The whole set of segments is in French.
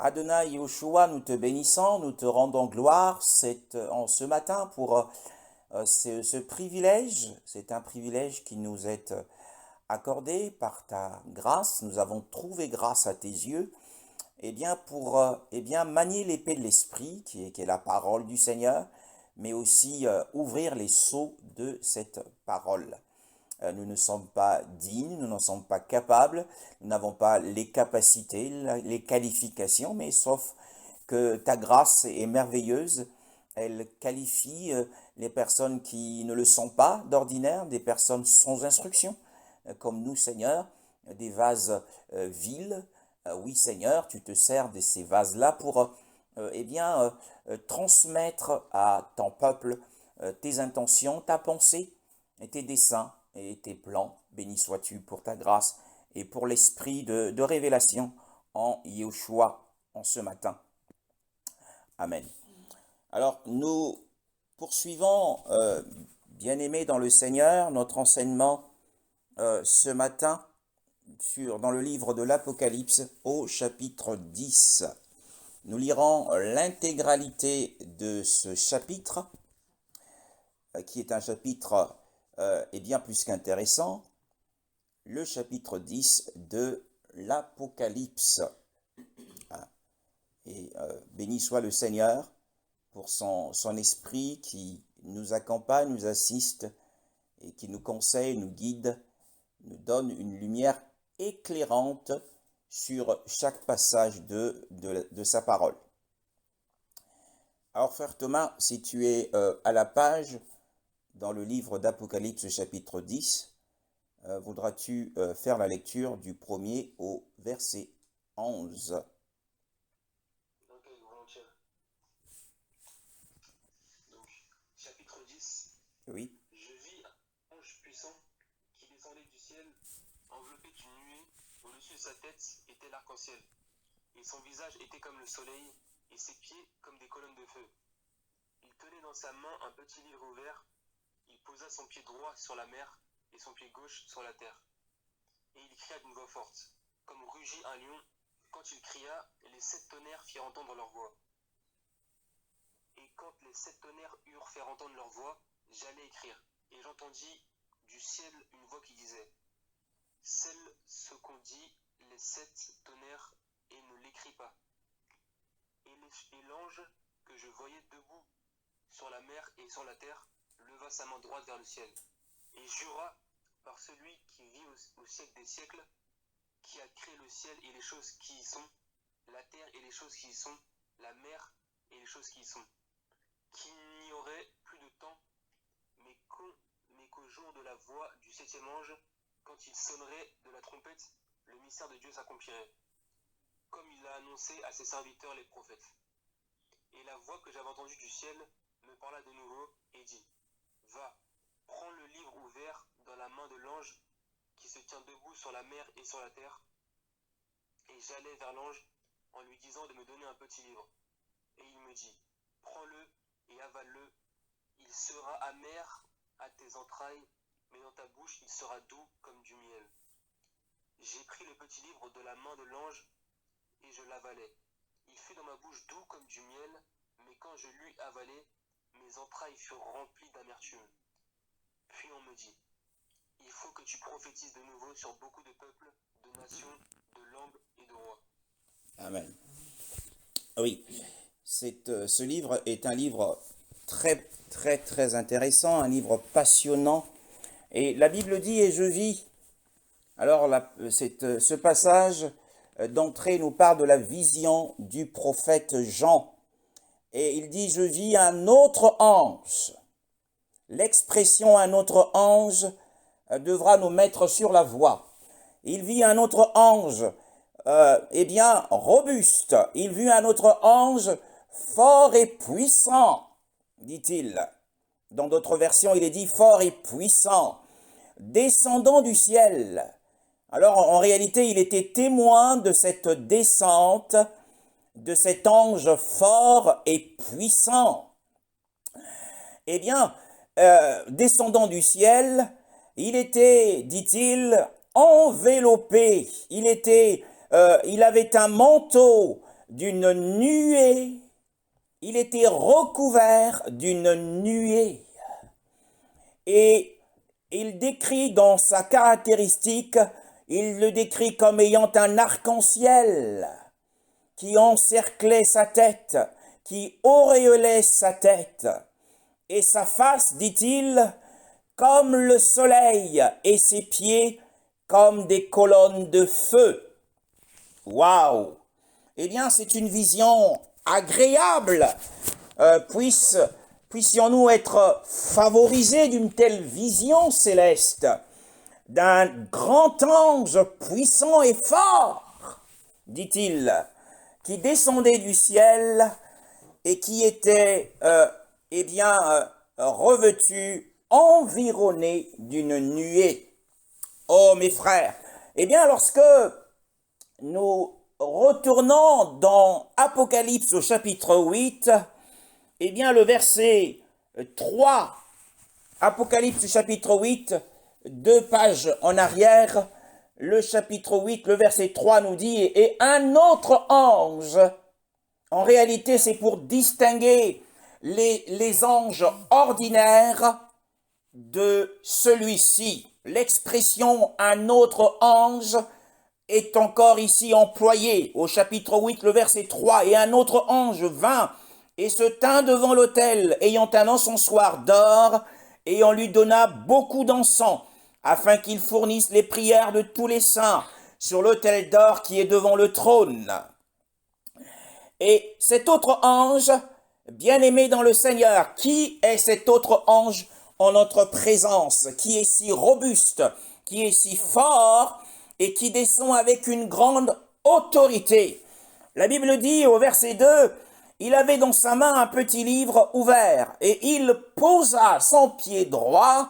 Adonai Yahushua, nous te bénissons, nous te rendons gloire en ce matin pour ce privilège. C'est un privilège qui nous est accordé par ta grâce. Nous avons trouvé grâce à tes yeux, pour manier l'épée de l'Esprit, qui est la parole du Seigneur, mais aussi ouvrir les sceaux de cette parole. Nous ne sommes pas dignes, nous n'en sommes pas capables, nous n'avons pas les capacités, les qualifications, mais sauf que ta grâce est merveilleuse, elle qualifie les personnes qui ne le sont pas d'ordinaire, des personnes sans instruction, comme nous, Seigneur, des vases vils. Oui, Seigneur, tu te sers de ces vases-là pour transmettre à ton peuple tes intentions, ta pensée, et tes desseins et tes plans. Béni sois-tu pour ta grâce et pour l'esprit de révélation en Yahushua en ce matin. Amen. Alors, nous poursuivons, bien-aimés dans le Seigneur, notre enseignement ce matin dans le livre de l'Apocalypse au chapitre 10. Nous lirons l'intégralité de ce chapitre, qui est un chapitre bien plus qu'intéressant, le chapitre 10 de l'Apocalypse. Et béni soit le Seigneur pour son esprit qui nous accompagne, nous assiste et qui nous conseille, nous guide, nous donne une lumière éclairante sur chaque passage de sa parole. Alors frère Thomas, si tu es à la page dans le livre d'Apocalypse chapitre 10, voudras-tu faire la lecture du 1er au verset 11? Ok, volontiers. Donc, chapitre 10. Oui. Je vis un ange puissant qui descendait du ciel, enveloppé d'une nuée. Au-dessus de sa tête était l'arc-en-ciel, et son visage était comme le soleil, et ses pieds comme des colonnes de feu. Il tenait dans sa main un petit livre ouvert. Il posa son pied droit sur la mer et son pied gauche sur la terre. Et il cria d'une voix forte, comme rugit un lion. Quand il cria, les 7 tonnerres firent entendre leur voix. Et quand les 7 tonnerres eurent fait entendre leur voix, j'allais écrire. Et j'entendis du ciel une voix qui disait, scelle ce qu'ont dit les 7 tonnerres et ne l'écris pas. Et l'ange que je voyais debout sur la mer et sur la terre leva sa main droite vers le ciel, et jura par celui qui vit au siècle des siècles, qui a créé le ciel et les choses qui y sont, la terre et les choses qui y sont, la mer et les choses qui y sont, qu'il n'y aurait plus de temps, mais qu'au jour de la voix du 7e ange, quand il sonnerait de la trompette, le mystère de Dieu s'accomplirait, comme il l'a annoncé à ses serviteurs les prophètes. Et la voix que j'avais entendue du ciel me parla de nouveau et dit, va, prends le livre ouvert dans la main de l'ange qui se tient debout sur la mer et sur la terre. Et j'allai vers l'ange en lui disant de me donner un petit livre. Et il me dit, prends-le et avale-le. Il sera amer à tes entrailles, mais dans ta bouche il sera doux comme du miel. J'ai pris le petit livre de la main de l'ange et je l'avalai. Il fut dans ma bouche doux comme du miel, mais quand je l'eus avalé, mes entrailles furent remplies d'amertume. Puis on me dit, il faut que tu prophétises de nouveau sur beaucoup de peuples, de nations, de langues et de rois. Amen. Oui, ce livre est un livre très, très, très intéressant, un livre passionnant. Et la Bible dit, et je vis. Alors, ce passage d'entrée nous parle de la vision du prophète Jean. Et il dit, je vis un autre ange. L'expression un autre ange devra nous mettre sur la voie. Il vit un autre ange, robuste. Il vit un autre ange fort et puissant, dit-il. Dans d'autres versions, il est dit fort et puissant, descendant du ciel. Alors, en réalité, il était témoin de cette descente de cet ange fort et puissant. Descendant du ciel, il était, dit-il, enveloppé. Il avait un manteau d'une nuée. Il était recouvert d'une nuée. Et il décrit dans sa caractéristique, il le décrit comme ayant un arc-en-ciel qui encerclait sa tête, qui auréolait sa tête. Et sa face, dit-il, comme le soleil, et ses pieds comme des colonnes de feu. Waouh! Eh bien, c'est une vision agréable. Puissions-nous être favorisés d'une telle vision céleste, d'un grand ange puissant et fort, dit-il, qui descendait du ciel et qui était, revêtu, environné d'une nuée. Oh, mes frères, eh bien, lorsque nous retournons dans Apocalypse au chapitre 8, eh bien, le verset 3, Apocalypse chapitre 8, 2 pages en arrière, le chapitre 8, le verset 3 nous dit, et un autre ange, en réalité c'est pour distinguer les anges ordinaires de celui-ci. L'expression un autre ange est encore ici employée au chapitre 8, le verset 3, et un autre ange vint et se tint devant l'autel, ayant un encensoir d'or, et on lui donna beaucoup d'encens, afin qu'il fournisse les prières de tous les saints sur l'autel d'or qui est devant le trône. Et cet autre ange, bien-aimé dans le Seigneur, qui est cet autre ange en notre présence, qui est si robuste, qui est si fort, et qui descend avec une grande autorité? La Bible dit au verset 2, il avait dans sa main un petit livre ouvert, et il posa son pied droit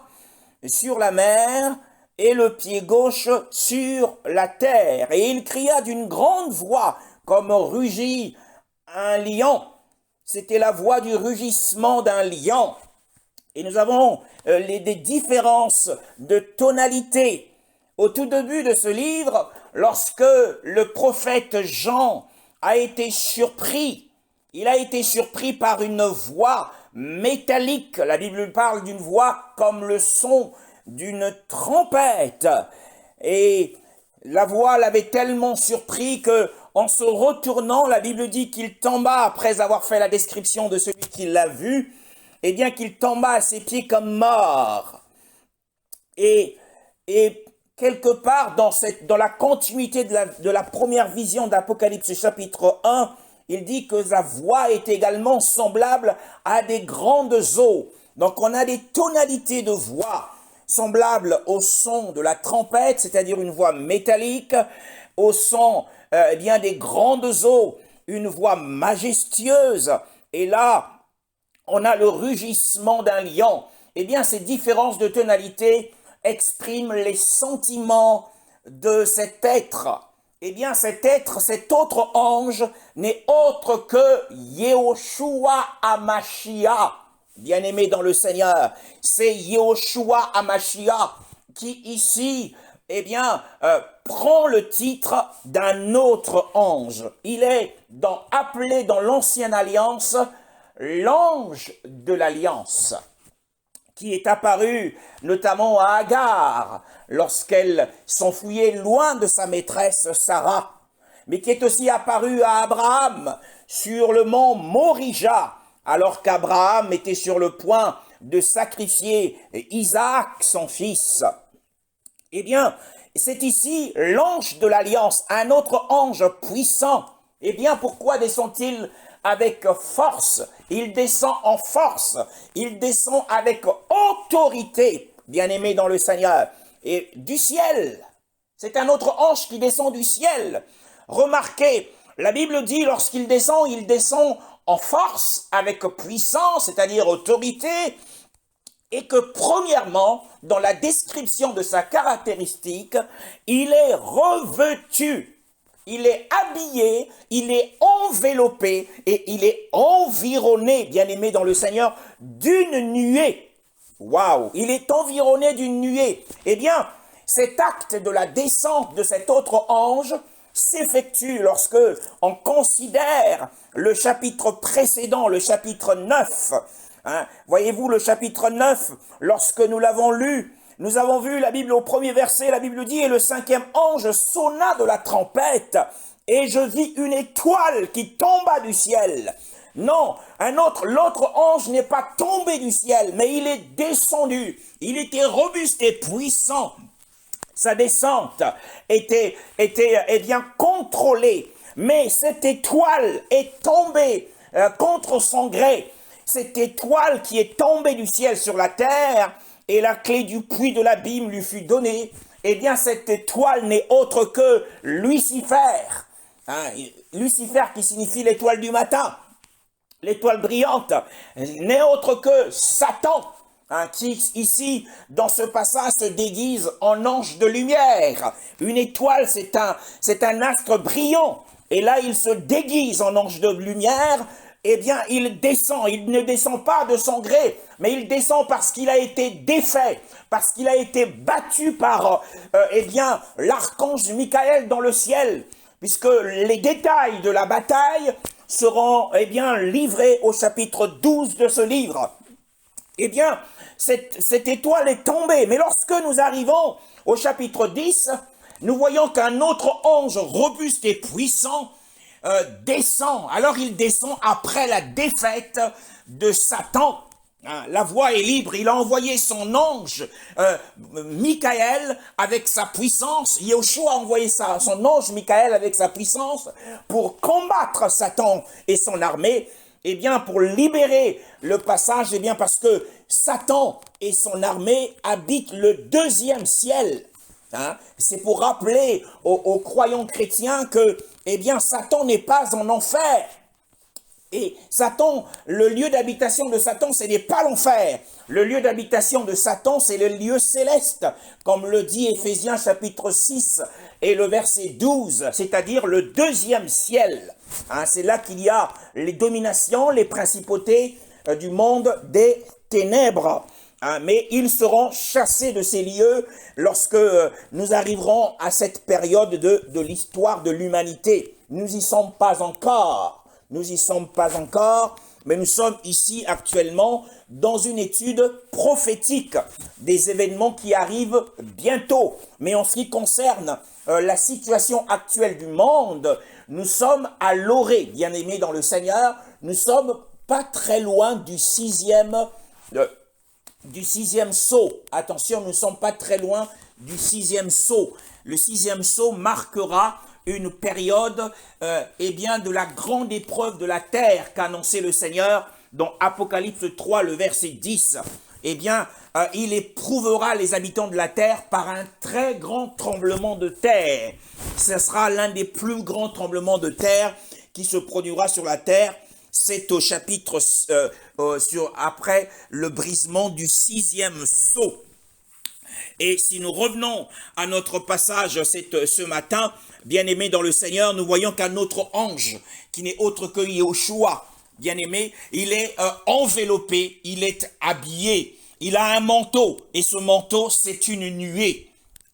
sur la mer et le pied gauche sur la terre. Et il cria d'une grande voix, comme rugit un lion. C'était la voix du rugissement d'un lion. Et nous avons des différences de tonalité. Au tout début de ce livre, lorsque le prophète Jean a été surpris, il a été surpris par une voix métallique. La Bible parle d'une voix comme le son d'une trompette. Et la voix l'avait tellement surpris que, en se retournant, la Bible dit qu'il tomba, après avoir fait la description de celui qui l'a vu, eh bien qu'il tomba à ses pieds comme mort. Et quelque part dans la continuité de la première vision d'Apocalypse chapitre 1, il dit que sa voix est également semblable à des grandes eaux. Donc on a des tonalités de voix semblables au son de la trompette, c'est-à-dire une voix métallique, au son des grandes eaux, une voix majestueuse. Et là, on a le rugissement d'un lion. Eh bien, ces différences de tonalité expriment les sentiments de cet être. Eh bien, cet être, cet autre ange, n'est autre que Yehoshua HaMashiach, bien-aimé dans le Seigneur. C'est Yehoshua HaMashiach qui, ici, prend le titre d'un autre ange. Il est appelé dans l'Ancienne Alliance l'ange de l'Alliance, qui est apparu notamment à Agar lorsqu'elle s'enfuyait loin de sa maîtresse Sarah, mais qui est aussi apparu à Abraham sur le mont Morija, alors qu'Abraham était sur le point de sacrifier Isaac, son fils. Eh bien, c'est ici l'ange de l'Alliance, un autre ange puissant. Eh bien, pourquoi descend-il avec force? Il descend en force, il descend avec autorité, bien-aimé dans le Seigneur, et du ciel. C'est un autre ange qui descend du ciel. Remarquez, la Bible dit lorsqu'il descend, il descend en force, avec puissance, c'est-à-dire autorité, et que premièrement, dans la description de sa caractéristique, il est revêtu. Il est habillé, il est enveloppé et il est environné, bien-aimé dans le Seigneur, d'une nuée. Waouh! Il est environné d'une nuée. Eh bien, cet acte de la descente de cet autre ange s'effectue lorsque on considère le chapitre précédent, le chapitre 9. Hein, voyez-vous, le chapitre 9, lorsque nous l'avons lu, nous avons vu la Bible au premier verset, la Bible dit « Et le cinquième ange sonna de la trompette, et je vis une étoile qui tomba du ciel. » Non, l'autre ange n'est pas tombé du ciel, mais il est descendu. Il était robuste et puissant. Sa descente était bien contrôlée. Mais cette étoile est tombée contre son gré. Cette étoile qui est tombée du ciel sur la terre, et la clé du puits de l'abîme lui fut donnée, eh bien cette étoile n'est autre que Lucifer. Hein, Lucifer qui signifie l'étoile du matin. L'étoile brillante n'est autre que Satan, hein, qui ici, dans ce passage, se déguise en ange de lumière. Une étoile, c'est un astre brillant. Et là, il se déguise en ange de lumière. Eh bien, il descend. Il ne descend pas de son gré, mais il descend parce qu'il a été défait, parce qu'il a été battu par, eh bien, l'archange Michael dans le ciel, puisque les détails de la bataille seront, eh bien, livrés au chapitre 12 de ce livre. Eh bien, cette étoile est tombée. Mais lorsque nous arrivons au chapitre 10, nous voyons qu'un autre ange robuste et puissant descend. Alors il descend après la défaite de Satan. La voie est libre, il a envoyé son ange, Michael, avec sa puissance. Yahushua a envoyé son ange, Michael, avec sa puissance, pour combattre Satan et son armée. Eh bien, pour libérer le passage, eh bien, parce que Satan et son armée habitent le deuxième ciel. Hein? C'est pour rappeler aux croyants chrétiens que, eh bien, Satan n'est pas en enfer. Et Satan, le lieu d'habitation de Satan, ce n'est pas l'enfer. Le lieu d'habitation de Satan, c'est le lieu céleste, comme le dit Éphésiens chapitre 6 et le verset 12, c'est-à-dire le deuxième ciel. Hein, c'est là qu'il y a les dominations, les principautés du monde des ténèbres. Hein, mais ils seront chassés de ces lieux lorsque nous arriverons à cette période de l'histoire de l'humanité. Nous n'y sommes pas encore. Nous n'y sommes pas encore, mais nous sommes ici actuellement dans une étude prophétique des événements qui arrivent bientôt. Mais en ce qui concerne la situation actuelle du monde, nous sommes à l'orée, bien-aimés dans le Seigneur. Nous sommes pas très loin du sixième sceau. Attention, nous ne sommes pas très loin du sixième sceau. Le sixième sceau marquera une période eh bien, de la grande épreuve de la terre qu'a annoncé le Seigneur dans Apocalypse 3, le verset 10. Eh bien, il éprouvera les habitants de la terre par un très grand tremblement de terre. Ce sera l'un des plus grands tremblements de terre qui se produira sur la terre. C'est au chapitre après le brisement du sixième sceau. Et si nous revenons à notre passage ce matin, bien-aimés dans le Seigneur, nous voyons qu'un autre ange, qui n'est autre que Yahushua, bien-aimé, il est enveloppé, il est habillé, il a un manteau, et ce manteau, c'est une nuée.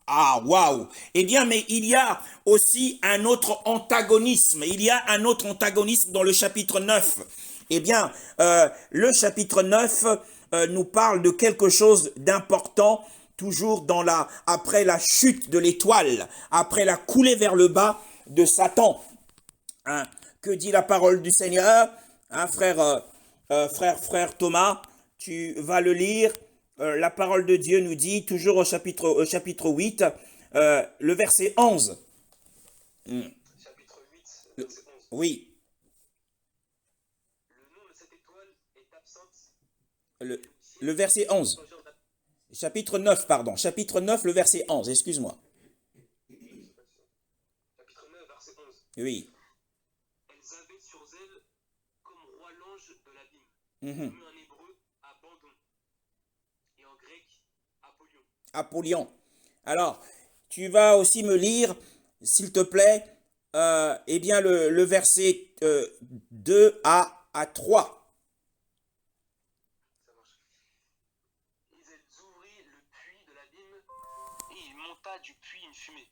Ah, waouh! Eh bien, mais il y a aussi un autre antagonisme. Il y a un autre antagonisme dans le chapitre 9. Eh bien, le chapitre 9 nous parle de quelque chose d'important, toujours après la chute de l'étoile, après la coulée vers le bas de Satan. Hein, que dit la parole du Seigneur? Hein, frère Thomas, tu vas le lire. La parole de Dieu nous dit, toujours au chapitre 8, le verset 11. Chapitre 8, verset 11. Oui. Le nom de cette étoile est absente. Le verset 11. Chapitre 9, pardon. Chapitre 9, le verset 11, excuse-moi. Chapitre 9, verset 11. Oui. Elles avaient sur elles comme roi l'ange de l'abîme. En hébreu, abandon. Et en grec, Apollyon. Apollyon. Alors, tu vas aussi me lire, s'il te plaît, eh bien le verset 2 à 3. Ça marche. Et elles ouvrirent le puits de l'abîme, et il monta du puits une fumée,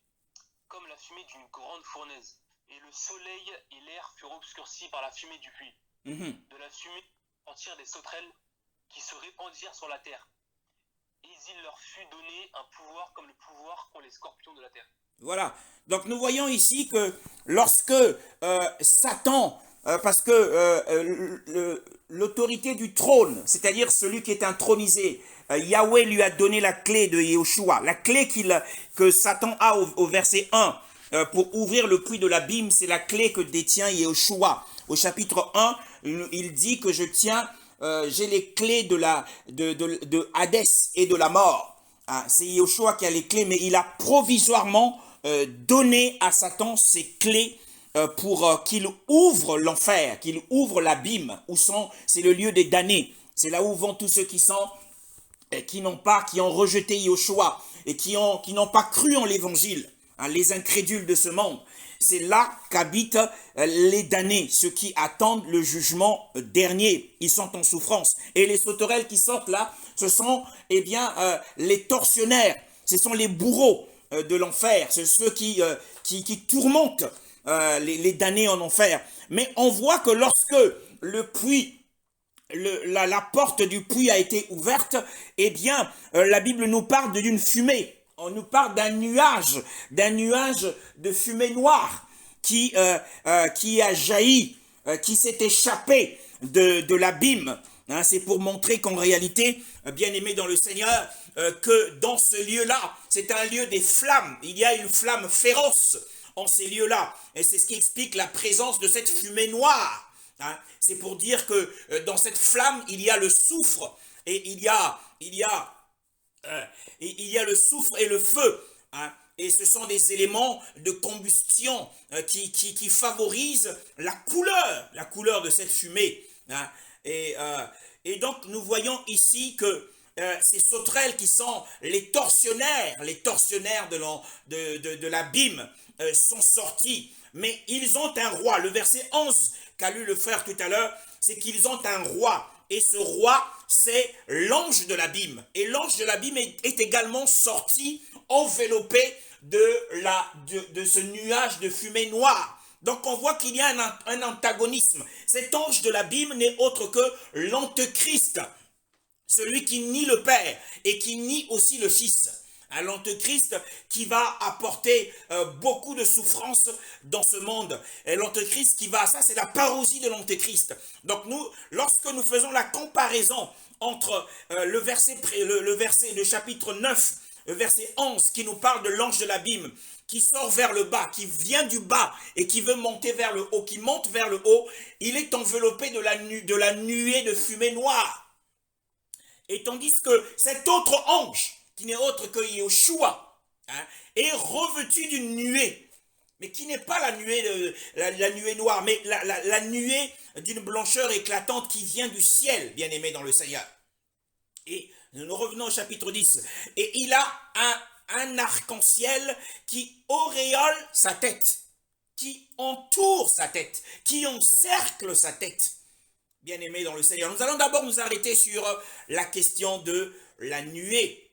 comme la fumée d'une grande fournaise. Et le soleil et l'air furent obscurcis par la fumée du puits. De la fumée sortirent des sauterelles qui se répandirent sur la terre. Et il leur fut donné un pouvoir comme le pouvoir qu'ont les scorpions de la terre. Voilà. Donc nous voyons ici que lorsque Satan, parce que l'autorité du trône, c'est-à-dire celui qui est intronisé, Yahweh lui a donné la clé de Yahushua. La clé que Satan a au verset 1 pour ouvrir le puits de l'abîme, c'est la clé que détient Yahushua. Au chapitre 1, il dit que j'ai les clés de Hadès et de la mort. Ah, c'est Yahushua qui a les clés, mais il a provisoirement donné à Satan ces clés pour qu'il ouvre l'enfer, qu'il ouvre l'abîme, c'est le lieu des damnés. C'est là où vont tous ceux qui ont rejeté Yahushua et qui n'ont pas cru en l'évangile, hein, les incrédules de ce monde. C'est là qu'habitent les damnés, ceux qui attendent le jugement dernier. Ils sont en souffrance. Et les sauterelles qui sortent là, ce sont les tortionnaires, ce sont les bourreaux de l'enfer, c'est ceux qui tourmentent les damnés en enfer. Mais on voit que lorsque le puits, la porte du puits a été ouverte, la Bible nous parle d'une fumée. On nous parle d'un nuage de fumée noire qui a jailli, qui s'est échappé de l'abîme. Hein, c'est pour montrer qu'en réalité, bien-aimés dans le Seigneur, que dans ce lieu-là, c'est un lieu des flammes. Il y a une flamme féroce en ces lieux-là. Et c'est ce qui explique la présence de cette fumée noire. Hein, c'est pour dire que dans cette flamme, il y a le soufre et il y a le soufre et le feu. Hein, et ce sont des éléments de combustion qui favorisent la couleur de cette fumée. Hein, et donc nous voyons ici que ces sauterelles qui sont les tortionnaires de l'abîme sont sortis. Mais ils ont un roi. Le verset 11 qu'a lu le frère tout à l'heure, c'est qu'ils ont un roi. Et ce roi, c'est l'ange de l'abîme. Et l'ange de l'abîme est également sorti, enveloppé de ce nuage de fumée noire. Donc on voit qu'il y a un antagonisme. Cet ange de l'abîme n'est autre que l'antéchrist, celui qui nie le Père et qui nie aussi le Fils. L'antéchrist qui va apporter beaucoup de souffrance dans ce monde. Et l'antéchrist ça c'est la parousie de l'antéchrist. Donc lorsque nous faisons la comparaison entre le chapitre 9, le verset 11 qui nous parle de l'ange de l'abîme, qui sort vers le bas, qui vient du bas et qui veut monter vers le haut, qui monte vers le haut, il est enveloppé de la nuée de fumée noire. Et tandis que cet autre ange, qui n'est autre que Yahushua, hein, est revêtu d'une nuée, mais qui n'est pas la nuée noire, mais la nuée d'une blancheur éclatante qui vient du ciel, bien-aimé dans le Seigneur. Et nous revenons au chapitre 10. Et il a un arc-en-ciel qui auréole sa tête, qui entoure sa tête, qui encercle sa tête. Bien-aimé dans le Seigneur. Nous allons d'abord nous arrêter sur la question de la nuée.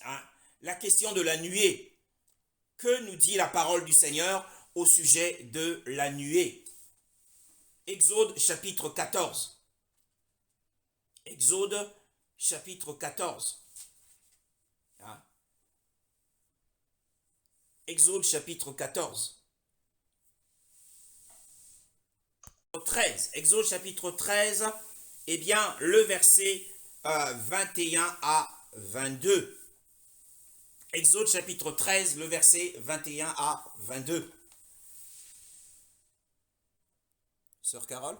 Hein, la question de la nuée. Que nous dit la parole du Seigneur au sujet de la nuée? Exode chapitre 14. Exode chapitre 14. Hein? Exode chapitre 14. 13. Exode chapitre 13, le verset 21 à 22. Exode chapitre 13, le verset 21 à 22. Sœur Carole?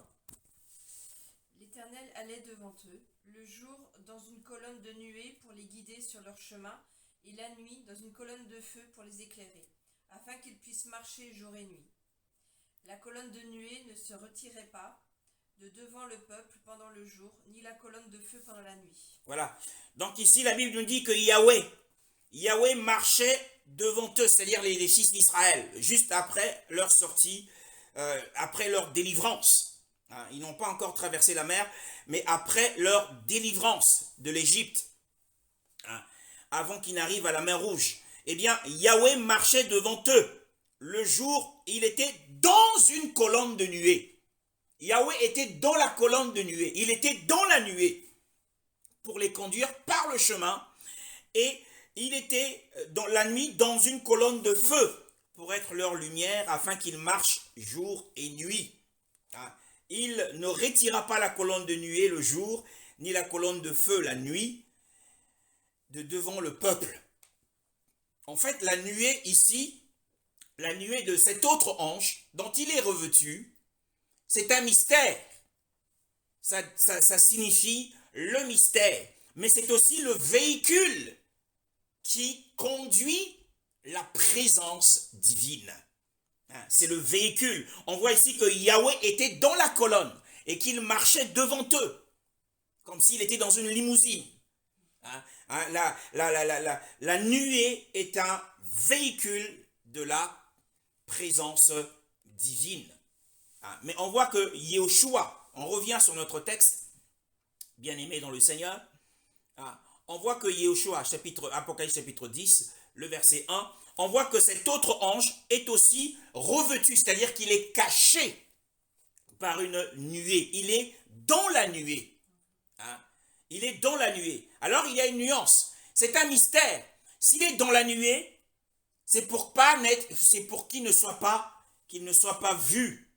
L'Éternel allait devant eux, le jour dans une colonne de nuée pour les guider sur leur chemin, et la nuit dans une colonne de feu pour les éclairer, afin qu'ils puissent marcher jour et nuit. La colonne de nuée ne se retirait pas de devant le peuple pendant le jour, ni la colonne de feu pendant la nuit. Voilà. Donc ici, la Bible nous dit que Yahweh marchait devant eux, c'est-à-dire les fils d'Israël, juste après leur sortie, après leur délivrance. Hein, ils n'ont pas encore traversé la mer, mais après leur délivrance de l'Égypte, hein, avant qu'ils n'arrivent à la mer Rouge. Yahweh marchait devant eux. le jour, il était dans une colonne de nuée. Yahweh était dans la colonne de nuée. Il était dans la nuée pour les conduire par le chemin. Et il était dans la nuit dans une colonne de feu pour être leur lumière afin qu'ils marchent jour et nuit. Il ne retira pas la colonne de nuée le jour, ni la colonne de feu la nuit, de devant le peuple. En fait, la nuée ici, la nuée de cet autre ange dont il est revêtu, c'est un mystère. Ça signifie le mystère. Mais c'est aussi le véhicule qui conduit la présence divine. C'est le véhicule. On voit ici que Yahweh était dans la colonne et qu'il marchait devant eux, comme s'il était dans une limousine. La nuée est un véhicule de la présence divine. Mais on voit que Yehoshua, on revient sur notre texte, bien-aimé dans le Seigneur, on voit que Yehoshua, Apocalypse chapitre 10, le verset 1, on voit que cet autre ange est aussi revêtu, c'est-à-dire qu'il est caché par une nuée. Il est dans la nuée. Il est dans la nuée. Alors il y a une nuance. C'est un mystère. S'il est dans la nuée, c'est pour qu'il ne soit pas vu.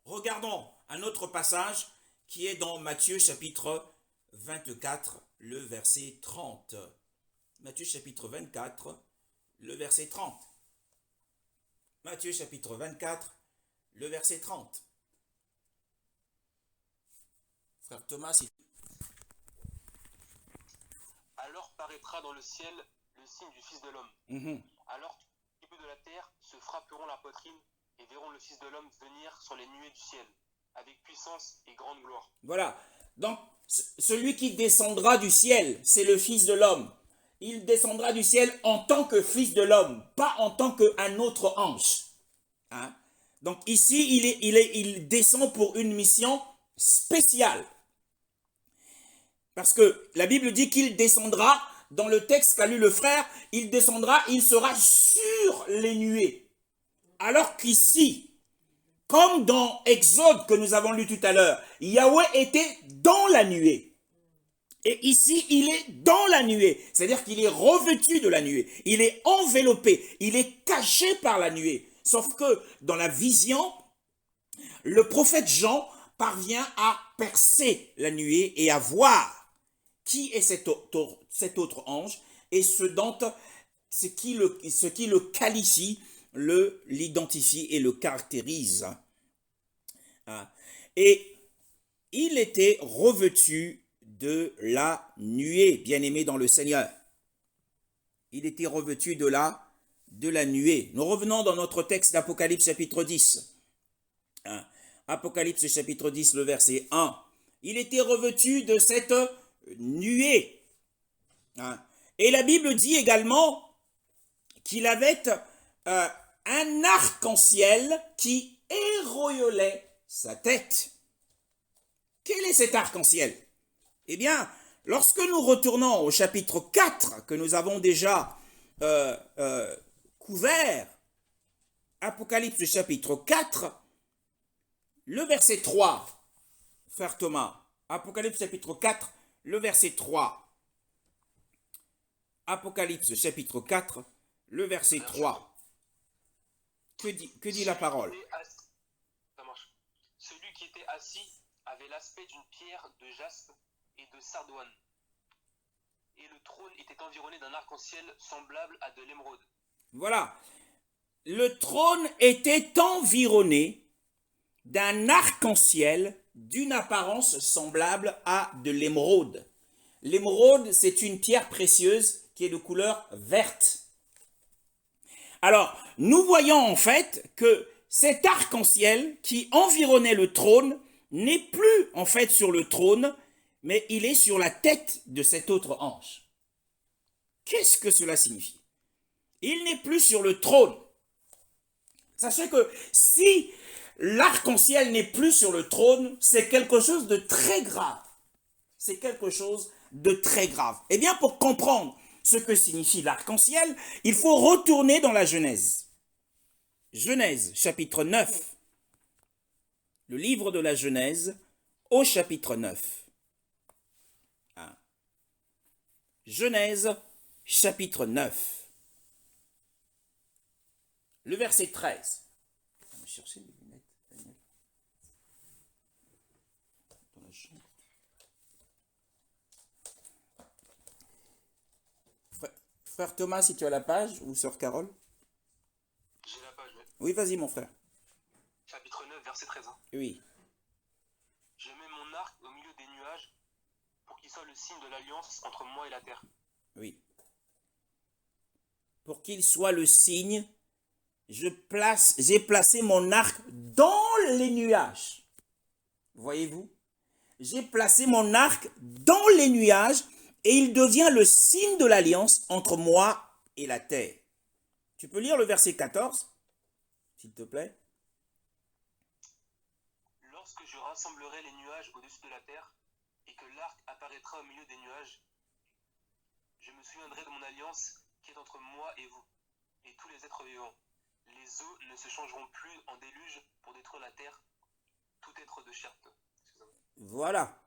Regardons un autre passage qui est dans Matthieu chapitre 24, le verset 30. Matthieu chapitre 24, le verset 30. Matthieu chapitre 24, le verset 30. Frère Thomas, Alors paraîtra dans le ciel le signe du Fils de l'homme. Alors les tribus de la terre se frapperont la poitrine et verront le Fils de l'homme venir sur les nuées du ciel, avec puissance et grande gloire. Voilà. Donc, celui qui descendra du ciel, c'est le Fils de l'homme. Il descendra du ciel en tant que Fils de l'homme, pas en tant qu'un autre ange. Donc ici, il descend pour une mission spéciale. Parce que la Bible dit qu'il descendra, dans le texte qu'a lu le frère, il descendra, il sera sur les nuées. Alors qu'ici, comme dans Exode que nous avons lu tout à l'heure, Yahweh était dans la nuée. Et ici, il est dans la nuée. C'est-à-dire qu'il est revêtu de la nuée. Il est enveloppé. Il est caché par la nuée. Sauf que dans la vision, le prophète Jean parvient à percer la nuée et à voir qui est cet autre ange et ce qui le qualifie, l'identifie et le caractérise. Et il était revêtu de la nuée, bien-aimé dans le Seigneur. Il était revêtu de la nuée. Nous revenons dans notre texte d'Apocalypse chapitre 10. Apocalypse chapitre 10, le verset 1. Il était revêtu de cette nuée. Et la Bible dit également qu'il avait un arc-en-ciel qui éroyolait sa tête. Quel est cet arc-en-ciel? Eh bien, lorsque nous retournons au chapitre 4 que nous avons déjà couvert, Apocalypse chapitre 4, le verset 3, frère Thomas, Apocalypse chapitre 4, le verset 3. Apocalypse chapitre 4, le verset 3. Que dit la parole? Celui qui était assis avait l'aspect d'une pierre de jaspe et de sardoine. Et le trône était environné d'un arc-en-ciel semblable à de l'émeraude. Voilà. Le trône était environné d'un arc-en-ciel d'une apparence semblable à de l'émeraude. L'émeraude, c'est une pierre précieuse qui est de couleur verte. Alors, nous voyons en fait que cet arc-en-ciel qui environnait le trône n'est plus en fait sur le trône, mais il est sur la tête de cet autre ange. Qu'est-ce que cela signifie? Il n'est plus sur le trône. Sachez que si l'arc-en-ciel n'est plus sur le trône, c'est quelque chose de très grave. C'est quelque chose de très grave. Eh bien, pour comprendre ce que signifie l'arc-en-ciel, il faut retourner dans la Genèse. Genèse, chapitre 9. Le livre de la Genèse, au chapitre 9. Hein. Genèse, chapitre 9. Le verset 13. Je vais chercher les lunettes. Dans la chambre. Frère Thomas, si tu as la page, ou sœur Carole? J'ai la page, mais... Oui, vas-y, mon frère. Chapitre 9, verset 13. Hein. Oui. Je mets mon arc au milieu des nuages pour qu'il soit le signe de l'alliance entre moi et la terre. Oui. Pour qu'il soit le signe, j'ai placé mon arc dans les nuages. Voyez-vous? J'ai placé mon arc dans les nuages et il devient le signe de l'alliance entre moi et la terre. Tu peux lire le verset 14, s'il te plaît? Lorsque je rassemblerai les nuages au-dessus de la terre et que l'arc apparaîtra au milieu des nuages, je me souviendrai de mon alliance qui est entre moi et vous et tous les êtres vivants. Les eaux ne se changeront plus en déluge pour détruire la terre, tout être de chair. Voilà.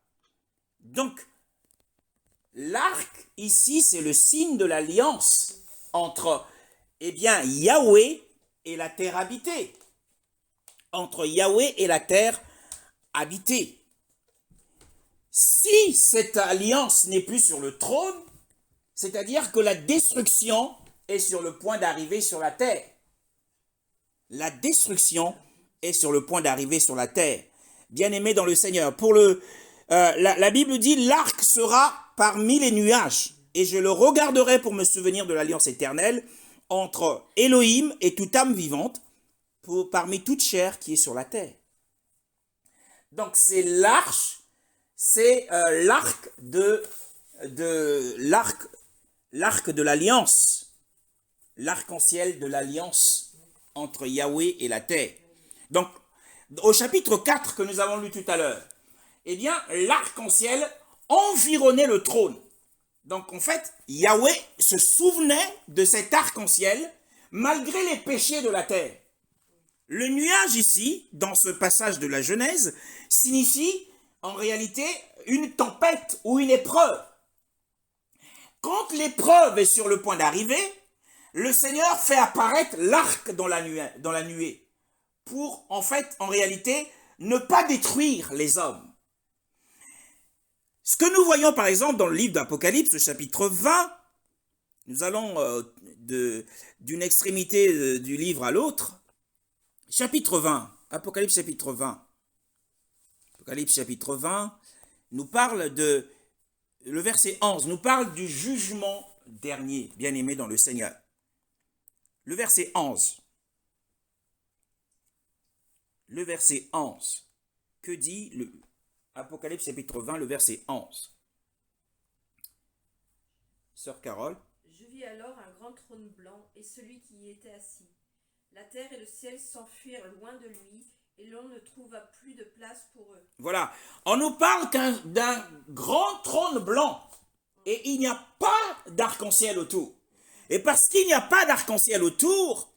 Donc, l'arc, ici, c'est le signe de l'alliance entre, Yahweh et la terre habitée. Entre Yahweh et la terre habitée. Si cette alliance n'est plus sur le trône, c'est-à-dire que la destruction est sur le point d'arriver sur la terre. La destruction est sur le point d'arriver sur la terre. Bien-aimé dans le Seigneur, la Bible dit, l'arc sera parmi les nuages, et je le regarderai pour me souvenir de l'alliance éternelle entre Elohim et toute âme vivante, parmi toute chair qui est sur la terre. Donc c'est l'arche, c'est l'arc de l'alliance, l'arc-en-ciel de l'alliance entre Yahweh et la terre. Donc, au chapitre 4 que nous avons lu tout à l'heure, l'arc-en-ciel environnait le trône. Donc, en fait, Yahweh se souvenait de cet arc-en-ciel malgré les péchés de la terre. Le nuage ici, dans ce passage de la Genèse, signifie en réalité une tempête ou une épreuve. Quand l'épreuve est sur le point d'arriver, le Seigneur fait apparaître l'arc dans la nuée pour, en fait, en réalité, ne pas détruire les hommes. Ce que nous voyons, par exemple, dans le livre d'Apocalypse, chapitre 20, nous allons d'une extrémité du livre à l'autre. Chapitre 20, Apocalypse chapitre 20. Apocalypse chapitre 20 nous parle le verset 11, nous parle du jugement dernier, bien-aimé dans le Seigneur. Le verset 11. Le verset 11. Que dit le Apocalypse chapitre 20, le verset 11? Sœur Carole. Je vis alors un grand trône blanc et celui qui y était assis. La terre et le ciel s'enfuirent loin de lui et l'on ne trouva plus de place pour eux. Voilà, on nous parle d'un grand trône blanc et il n'y a pas d'arc-en-ciel autour. Et parce qu'il n'y a pas d'arc-en-ciel autour,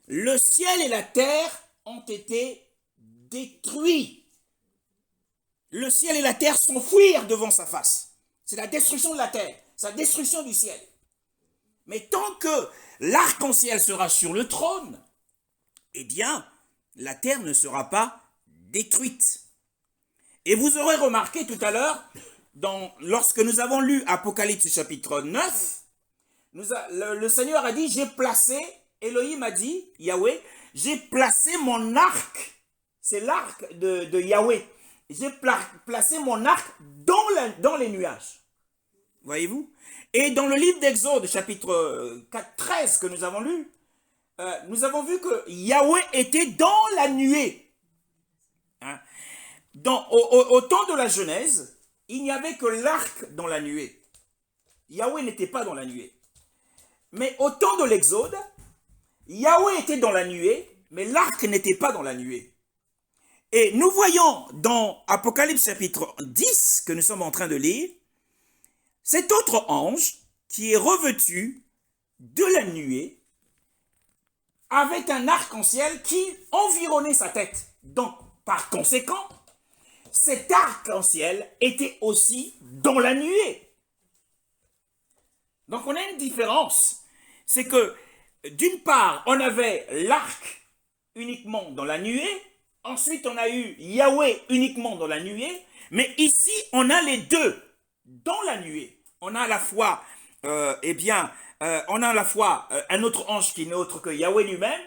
le ciel et la terre ont été détruits. Le ciel et la terre s'enfuirent devant sa face. C'est la destruction de la terre, c'est la destruction du ciel. Mais tant que l'arc-en-ciel sera sur le trône, la terre ne sera pas détruite. Et vous aurez remarqué tout à l'heure, lorsque nous avons lu Apocalypse chapitre 9, le Seigneur a dit, j'ai placé, Elohim a dit, Yahweh, j'ai placé mon arc, c'est l'arc de Yahweh, j'ai placé mon arc dans les nuages. Voyez-vous? Et dans le livre d'Exode, chapitre 13 que nous avons lu, nous avons vu que Yahweh était dans la nuée. Hein? Au temps de la Genèse, il n'y avait que l'arc dans la nuée. Yahweh n'était pas dans la nuée. Mais au temps de l'Exode, Yahweh était dans la nuée, mais l'arc n'était pas dans la nuée. Et nous voyons dans Apocalypse chapitre 10, que nous sommes en train de lire, cet autre ange qui est revêtu de la nuée avait un arc-en-ciel qui environnait sa tête. Donc, par conséquent, cet arc-en-ciel était aussi dans la nuée. Donc, on a une différence. C'est que, d'une part, on avait l'arc uniquement dans la nuée. Ensuite, on a eu Yahweh uniquement dans la nuée. Mais ici, on a les deux dans la nuée. On a à la fois, on a à la fois un autre ange qui n'est autre que Yahweh lui-même,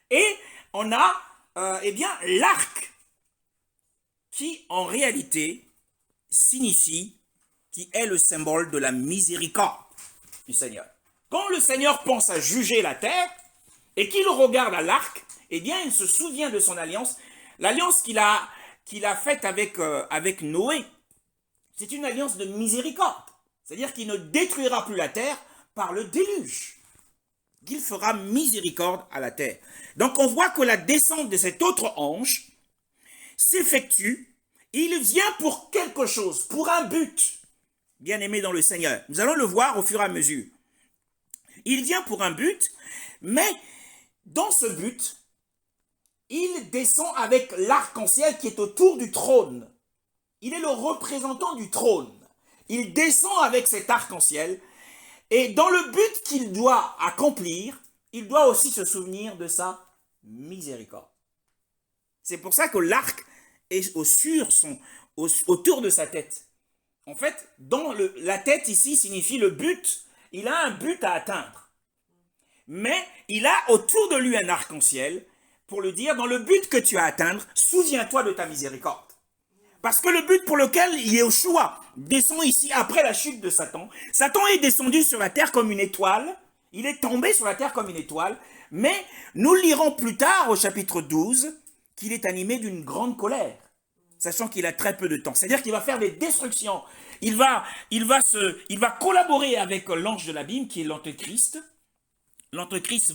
et on a, l'arc qui, en réalité, signifie, qui est le symbole de la miséricorde du Seigneur. Quand le Seigneur pense à juger la terre et qu'il regarde à l'arc, eh bien, il se souvient de son alliance, l'alliance qu'il a faite avec Noé. C'est une alliance de miséricorde. C'est-à-dire qu'il ne détruira plus la terre par le déluge. Qu'il fera miséricorde à la terre. Donc on voit que la descente de cet autre ange s'effectue. Il vient pour quelque chose, pour un but, bien-aimé dans le Seigneur. Nous allons le voir au fur et à mesure. Il vient pour un but, mais dans ce but, il descend avec l'arc-en-ciel qui est autour du trône. Il est le représentant du trône. Il descend avec cet arc-en-ciel et dans le but qu'il doit accomplir, il doit aussi se souvenir de sa miséricorde. C'est pour ça que l'arc est autour de sa tête. En fait, la tête ici signifie le but. Il a un but à atteindre. Mais il a autour de lui un arc-en-ciel pour lui dire, dans le but que tu as à atteindre, souviens-toi de ta miséricorde. Parce que le but pour lequel Yeshua descend ici après la chute de Satan, Satan est descendu sur la terre comme une étoile, il est tombé sur la terre comme une étoile, mais nous lirons plus tard au chapitre 12 qu'il est animé d'une grande colère, sachant qu'il a très peu de temps. C'est-à-dire qu'il va faire des destructions, il va collaborer avec l'ange de l'abîme qui est l'Antéchrist. L'Antéchrist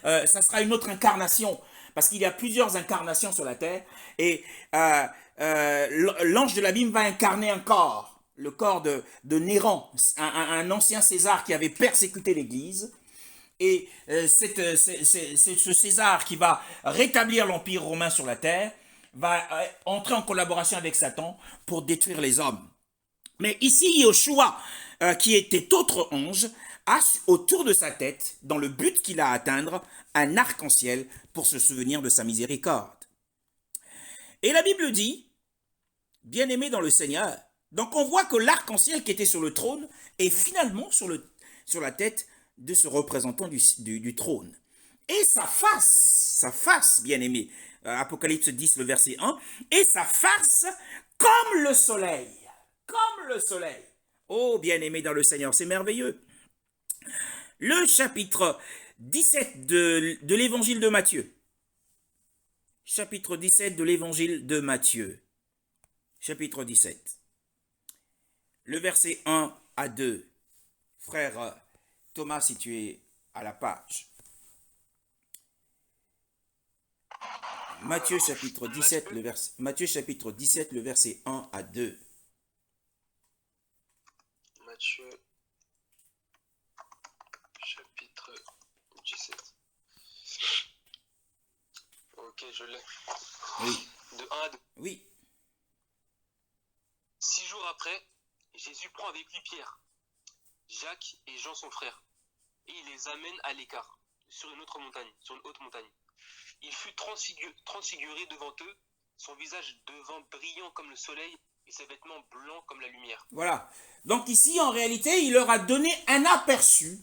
ça sera une autre incarnation, parce qu'il y a plusieurs incarnations sur la terre, et l'ange de l'abîme va incarner un corps, le corps de Néron, un ancien César qui avait persécuté l'Église, et c'est ce César qui va rétablir l'Empire romain sur la terre, va entrer en collaboration avec Satan pour détruire les hommes. Mais ici, Yeshua, qui était autre ange, a autour de sa tête, dans le but qu'il a à atteindre, un arc-en-ciel pour se souvenir de sa miséricorde. Et la Bible dit, bien-aimé dans le Seigneur, donc on voit que l'arc-en-ciel qui était sur le trône est finalement sur la tête de ce représentant du trône. Et sa face, bien-aimé, Apocalypse 10, le verset 1, et sa face comme le soleil. Oh, bien-aimé dans le Seigneur, c'est merveilleux. Le chapitre 17 de l'évangile de Matthieu. Chapitre 17 de l'évangile de Matthieu. Chapitre 17. Le verset 1 à 2. Frère Thomas, si tu es à la page. Matthieu chapitre 17, Matthieu chapitre 17, le verset 1 à 2. Matthieu chapitre 17. Ok, je l'ai. Oui. De 1 à 2. Oui. 6 jours après, Jésus prend avec lui Pierre, Jacques et Jean son frère, et il les amène à l'écart, sur une autre montagne, sur une haute montagne. Il fut transfiguré devant eux, son visage devint brillant comme le soleil et ses vêtements blancs comme la lumière. Voilà. Donc ici, en réalité, il leur a donné un aperçu.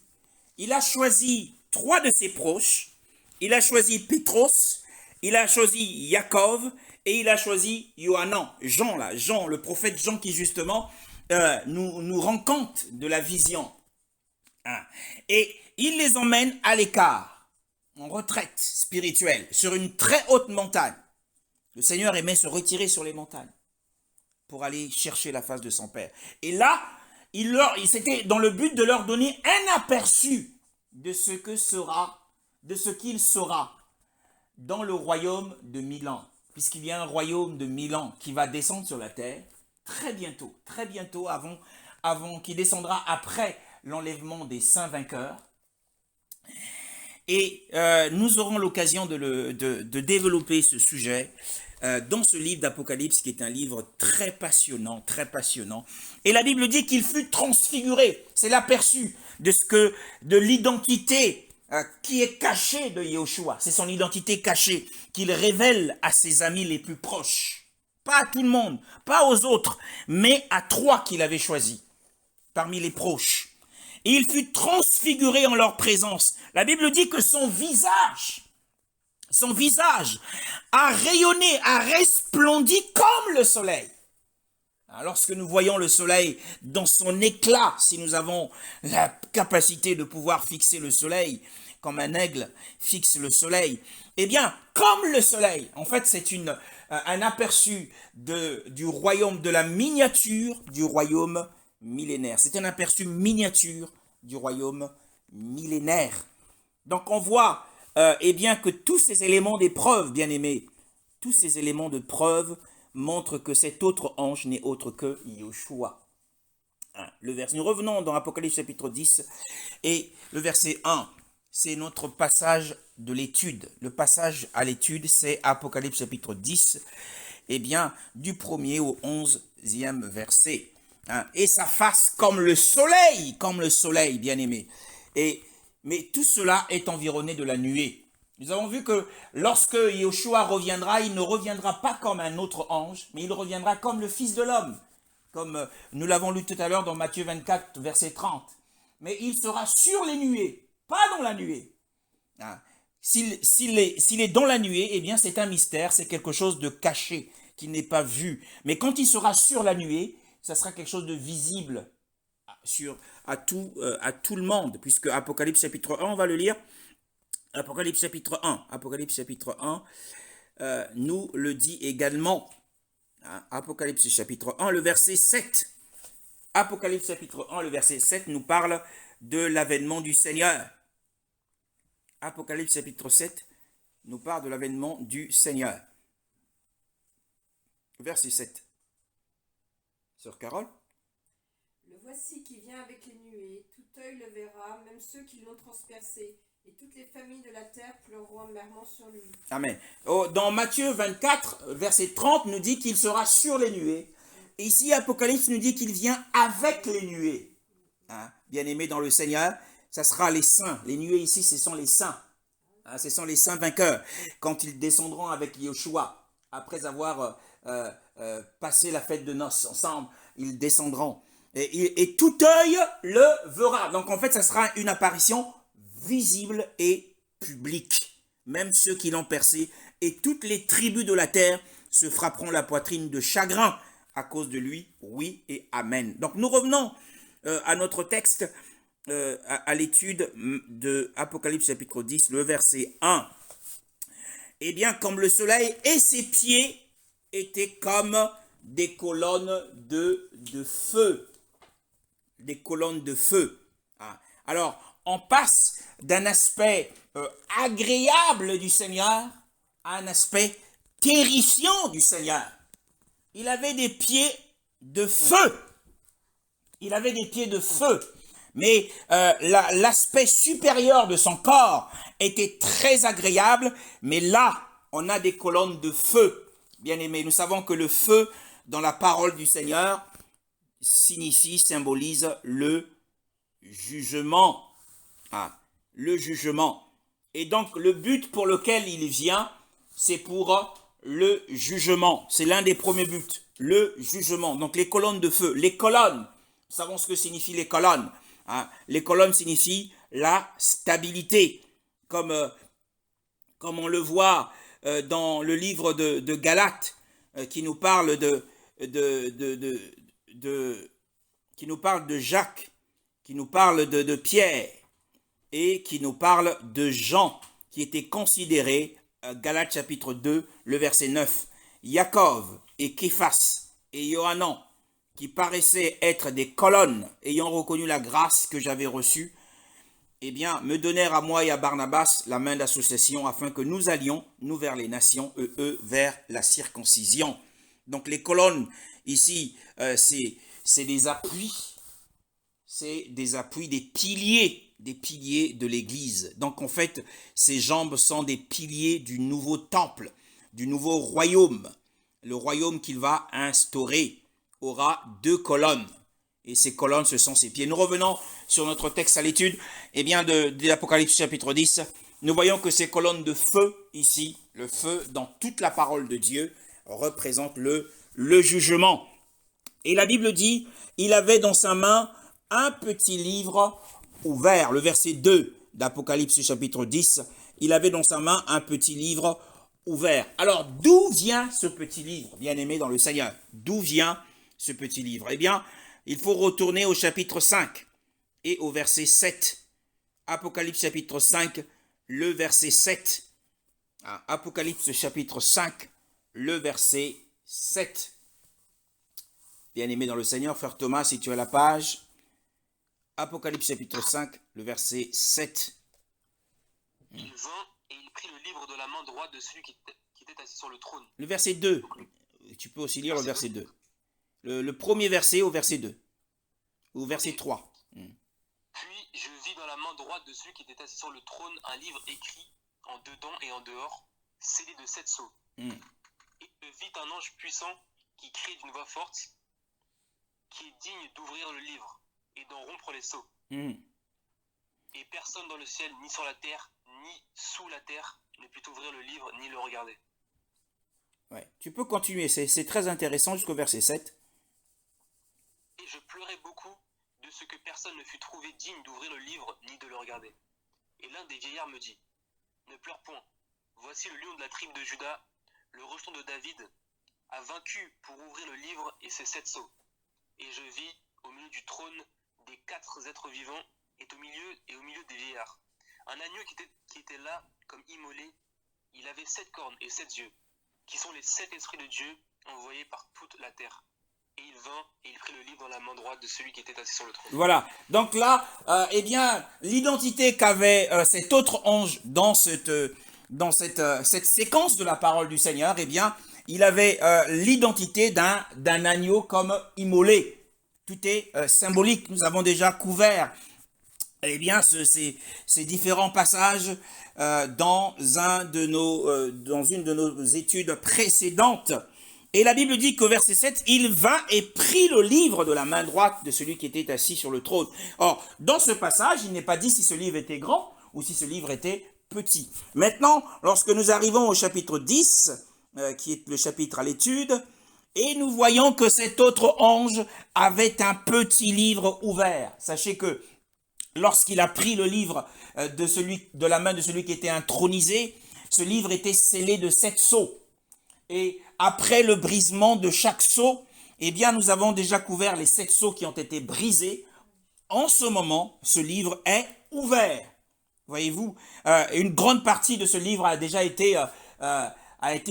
Il a choisi 3 de ses proches. Il a choisi Pétros, il a choisi Jacob et il a choisi Johannan, Jean, le prophète Jean qui justement nous rend compte de la vision. Hein. Et il les emmène à l'écart, en retraite spirituelle, sur une très haute montagne. Le Seigneur aimait se retirer sur les montagnes pour aller chercher la face de son Père. Et là, c'était dans le but de leur donner un aperçu de ce qu'il sera dans le royaume de 1000 ans. Puisqu'il y a un royaume de 1000 ans qui va descendre sur la terre très bientôt, avant qu'il descendra après l'enlèvement des saints vainqueurs. Et nous aurons l'occasion de développer ce sujet dans ce livre d'Apocalypse, qui est un livre très passionnant, très passionnant. Et la Bible dit qu'il fut transfiguré. C'est l'aperçu de l'identité qui est cachée de Yahushua. C'est son identité cachée qu'il révèle à ses amis les plus proches. Pas à tout le monde, pas aux autres, mais à 3 qu'il avait choisis parmi les proches. Et il fut transfiguré en leur présence. La Bible dit que son visage a rayonné, a resplendi comme le soleil. Lorsque nous voyons le soleil dans son éclat, si nous avons la capacité de pouvoir fixer le soleil, comme un aigle fixe le soleil, eh bien, comme le soleil, en fait, c'est un aperçu du royaume, de la miniature du royaume millénaire. C'est un aperçu miniature du royaume millénaire. Donc, on voit eh bien, que tous ces éléments d'épreuve, bien-aimés, tous ces éléments de preuve montrent que cet autre ange n'est autre que Yahushua. Nous revenons dans Apocalypse chapitre 10 et le verset 1, c'est notre passage de l'étude. Le passage à l'étude, c'est Apocalypse chapitre 10, eh bien, du 1er au 11e verset. Et sa face comme le soleil, bien-aimé. Mais tout cela est environné de la nuée. Nous avons vu que lorsque Yahushua reviendra, il ne reviendra pas comme un autre ange, mais il reviendra comme le Fils de l'homme, comme nous l'avons lu tout à l'heure dans Matthieu 24, verset 30. Mais il sera sur les nuées, pas dans la nuée. S'il est dans la nuée, eh bien c'est un mystère, c'est quelque chose de caché, qui n'est pas vu. Mais quand il sera sur la nuée, ça sera quelque chose de visible à tout le monde, puisque Apocalypse chapitre 1, on va le lire. Apocalypse chapitre 1 nous le dit également. Apocalypse chapitre 1, le verset 7. Apocalypse chapitre 1, le verset 7 nous parle de l'avènement du Seigneur. Apocalypse chapitre 7 nous parle de l'avènement du Seigneur. Verset 7. Sœur Carole. Le voici qui vient avec les nuées, tout œil le verra, même ceux qui l'ont transpercé, et toutes les familles de la terre pleureront amèrement sur lui. Amen. Dans Matthieu 24, verset 30, nous dit qu'il sera sur les nuées. Et ici, Apocalypse nous dit qu'il vient avec les nuées. Bien-aimés dans le Seigneur, ça sera les saints. Les nuées ici, ce sont les saints. Ce sont les saints vainqueurs. Quand ils descendront avec Yahushua, après avoir passé la fête de noces ensemble, ils descendront. Et tout œil le verra. Donc en fait, ça sera une apparition visible et publique. Même ceux qui l'ont percé et toutes les tribus de la terre se frapperont la poitrine de chagrin à cause de lui. Oui et amen. Donc nous revenons à notre texte, à l'étude de Apocalypse chapitre 10, le verset 1. Eh bien, comme le soleil et ses pieds étaient comme des colonnes de feu. Des colonnes de feu. Alors, on passe d'un aspect agréable du Seigneur à un aspect terrifiant du Seigneur. Il avait des pieds de feu. Il avait des pieds de feu. Mais l'aspect supérieur de son corps était très agréable. Mais là, on a des colonnes de feu. Bien-aimés, nous savons que le feu, dans la parole du Seigneur, symbolise le jugement. Le jugement. Et donc, le but pour lequel il vient, c'est pour le jugement. C'est l'un des premiers buts, le jugement. Donc, les colonnes de feu. Les colonnes, nous savons ce que signifient les colonnes. Les colonnes signifient la stabilité. Comme on le voit dans le livre de Galates, qui nous parle qui nous parle de Jacques, qui nous parle de Pierre, et qui nous parle de Jean, qui était considéré, Galates chapitre 2, le verset 9, Jacob et Képhas et Johanan, qui paraissaient être des colonnes ayant reconnu la grâce que j'avais reçue, eh bien, me donnèrent à moi et à Barnabas la main d'association afin que nous allions, nous vers les nations, eux vers la circoncision. Donc les colonnes, ici, c'est des appuis, des piliers de l'Église. Donc en fait, ses jambes sont des piliers du nouveau temple, du nouveau royaume. Le royaume qu'il va instaurer aura 2 colonnes. Et ces colonnes, ce sont ses pieds. Nous revenons sur notre texte à l'étude de l'Apocalypse chapitre 10. Nous voyons que ces colonnes de feu ici, le feu dans toute la parole de Dieu, représente le jugement. Et la Bible dit, il avait dans sa main un petit livre ouvert. Le verset 2 d'Apocalypse chapitre 10, il avait dans sa main un petit livre ouvert. Alors, d'où vient ce petit livre, bien-aimé dans le Seigneur? D'où vient ce petit livre? Eh bien, il faut retourner au chapitre 5 et au verset 7. Apocalypse chapitre 5, le verset 7. Apocalypse chapitre 5, le verset 7. Bien-aimé dans le Seigneur, frère Thomas, si tu as la page. Apocalypse chapitre 5, le verset 7. Il vint et il prit le livre de la main droite de celui qui était assis sur le trône. Le verset 2. Tu peux aussi lire le verset 2. Le premier verset au verset 2. Au verset 3. Puis je vis dans la main droite de celui qui était assis sur le trône un livre écrit en dedans et en dehors, scellé de 7 sceaux. Et je vis un ange puissant qui crie d'une voix forte, qui est digne d'ouvrir le livre et d'en rompre les sceaux. Et personne dans le ciel, ni sur la terre, ni sous la terre, ne put ouvrir le livre, ni le regarder. Ouais, tu peux continuer, c'est très intéressant jusqu'au verset 7. Et je pleurais beaucoup de ce que personne ne fut trouvé digne d'ouvrir le livre, ni de le regarder. Et l'un des vieillards me dit, ne pleure point, voici le lion de la tribu de Juda, le rejeton de David, a vaincu pour ouvrir le livre et ses 7 sceaux. Et je vis, au milieu du trône, des 4 êtres vivants, et au milieu des vieillards. Un agneau qui était là, comme immolé, il avait 7 cornes et 7 yeux, qui sont les 7 esprits de Dieu, envoyés par toute la terre. Et il vint, et il prit le livre dans la main droite de celui qui était assis sur le trône. Voilà, donc là, l'identité qu'avait cet autre ange dans cette séquence de la parole du Seigneur, il avait l'identité d'un agneau comme immolé. Tout est symbolique. Nous avons déjà couvert ces différents passages dans une de nos études précédentes. Et la Bible dit qu'au verset 7, il vint et prit le livre de la main droite de celui qui était assis sur le trône. Or, dans ce passage, il n'est pas dit si ce livre était grand ou si ce livre était petit. Maintenant, lorsque nous arrivons au chapitre 10, qui est le chapitre à l'étude, et nous voyons que cet autre ange avait un petit livre ouvert. Sachez que lorsqu'il a pris le livre de la main de celui qui était intronisé, ce livre était scellé de 7 sceaux. Et après le brisement de chaque sceau, nous avons déjà couvert les 7 sceaux qui ont été brisés. En ce moment, ce livre est ouvert. Voyez-vous, une grande partie de ce livre a déjà été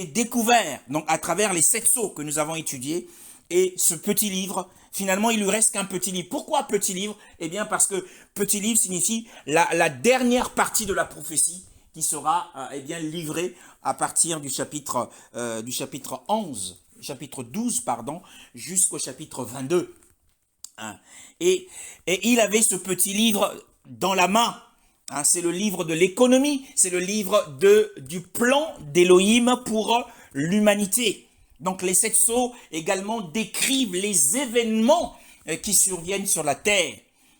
découvert, donc à travers les 7 sceaux que nous avons étudiés. Et ce petit livre, finalement, il lui reste qu'un petit livre. Pourquoi petit livre? Parce que petit livre signifie la dernière partie de la prophétie qui sera livrée à partir du chapitre 12, jusqu'au chapitre 22. Et il avait ce petit livre dans la main. C'est le livre de l'économie, c'est le livre du plan d'Élohim pour l'humanité. Donc les 7 sceaux également décrivent les événements qui surviennent sur la terre.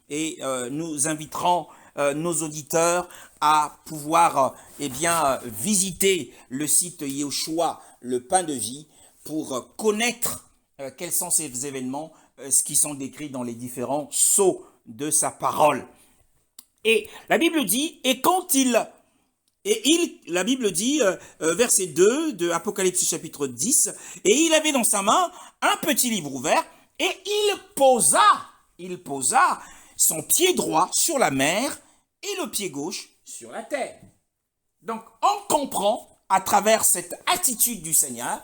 Et nous inviterons nos auditeurs à pouvoir visiter le site Yehoshua, le pain de vie, pour connaître quels sont ces événements, ce qui sont décrits dans les différents sceaux de sa parole. Et la Bible dit, la Bible dit, verset 2 de Apocalypse chapitre 10, et il avait dans sa main un petit livre ouvert, et il posa son pied droit sur la mer et le pied gauche sur la terre. Donc, on comprend à travers cette attitude du Seigneur,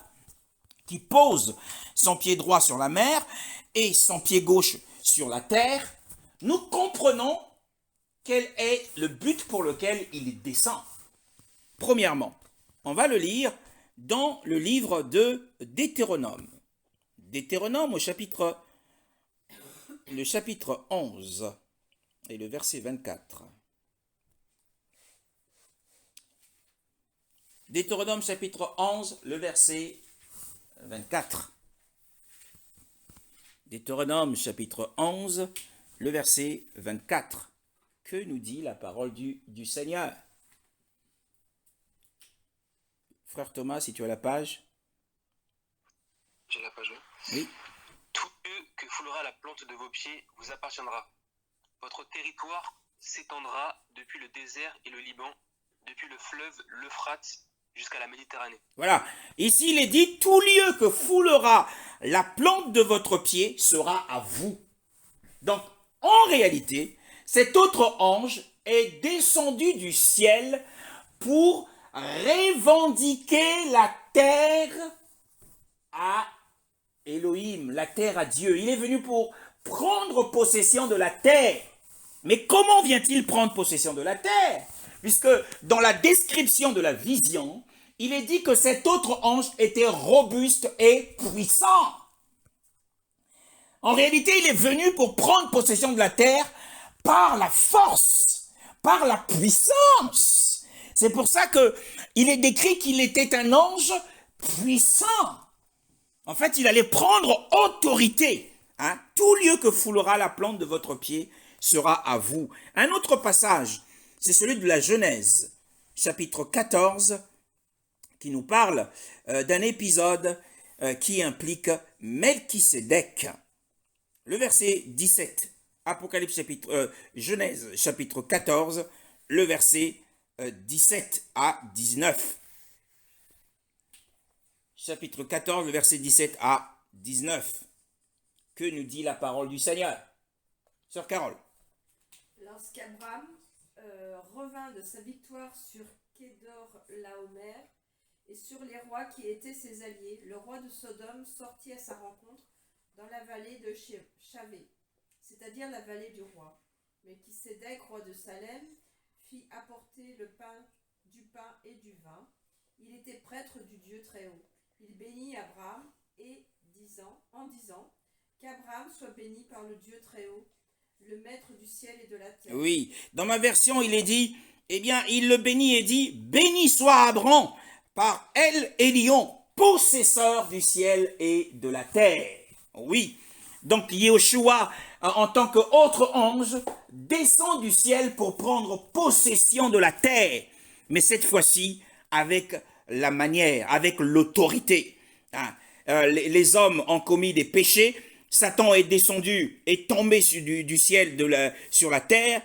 qui pose son pied droit sur la mer et son pied gauche sur la terre, nous comprenons quel est le but pour lequel il descend. Premièrement, on va le lire dans le livre de Deutéronome. Deutéronome le chapitre 11 et le verset 24. Deutéronome chapitre 11, le verset 24. Deutéronome chapitre 11, le verset 24. Que nous dit la parole du Seigneur? Frère Thomas, si tu as la page. J'ai la page. Oui. Tout lieu que foulera la plante de vos pieds vous appartiendra. Votre territoire s'étendra depuis le désert et le Liban, depuis le fleuve l'Euphrate jusqu'à la Méditerranée. Voilà. Ici, il est dit, tout lieu que foulera la plante de votre pied sera à vous. Donc, en réalité, cet autre ange est descendu du ciel pour revendiquer la terre à Elohim, la terre à Dieu. Il est venu pour prendre possession de la terre. Mais comment vient-il prendre possession de la terre? Puisque dans la description de la vision, il est dit que cet autre ange était robuste et puissant. En réalité, il est venu pour prendre possession de la terre par la force, par la puissance. C'est pour ça qu'il est décrit qu'il était un ange puissant. En fait, il allait prendre autorité. Hein? Tout lieu que foulera la plante de votre pied sera à vous. Un autre passage, c'est celui de la Genèse, chapitre 14, qui nous parle d'un épisode qui implique Melchisédek. Le verset 17, Genèse chapitre 14, le verset 17 à 19. Chapitre 14, le verset 17 à 19. Que nous dit la parole du Seigneur? Sœur Carole. Lorsqu'Abraham revint de sa victoire sur Kédor-Laomer et sur les rois qui étaient ses alliés, le roi de Sodome sortit à sa rencontre dans la vallée de Chavé, c'est-à-dire la vallée du roi. Melchisédek, roi de Salem, fit apporter du pain et du vin. Il était prêtre du Dieu Très-Haut. Il bénit Abraham en disant qu'Abraham soit béni par le Dieu Très-Haut, le maître du ciel et de la terre. Oui, dans ma version, il est dit, eh bien, il le bénit et dit, béni soit Abraham par El Elion, possesseur du ciel et de la terre. Oui, donc Yeshua, en tant qu'autre ange, descend du ciel pour prendre possession de la terre, mais cette fois-ci avec la manière, avec l'autorité. Hein. Les hommes ont commis des péchés, Satan est descendu, est tombé du ciel sur la terre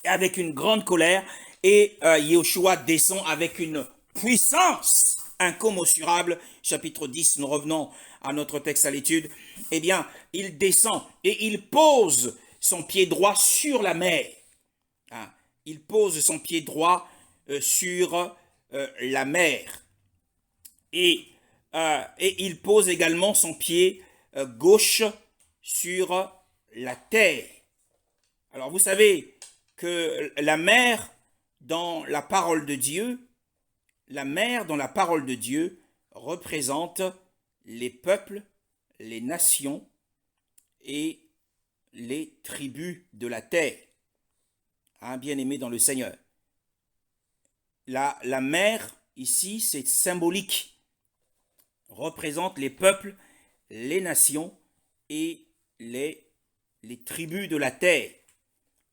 avec une grande colère et Yeshua descend avec une puissance incommensurable. Chapitre 10, nous revenons à notre texte à l'étude. Eh bien, il descend et il pose son pied droit sur la mer. Hein. Il pose son pied droit sur la mer. Et il pose également son pied gauche sur la terre. Alors vous savez que la mer dans la parole de Dieu, représente les peuples, les nations et les tribus de la terre. Hein, bien-aimés dans le Seigneur. La mer, ici, c'est symbolique. Représente les peuples, les nations et les tribus de la terre.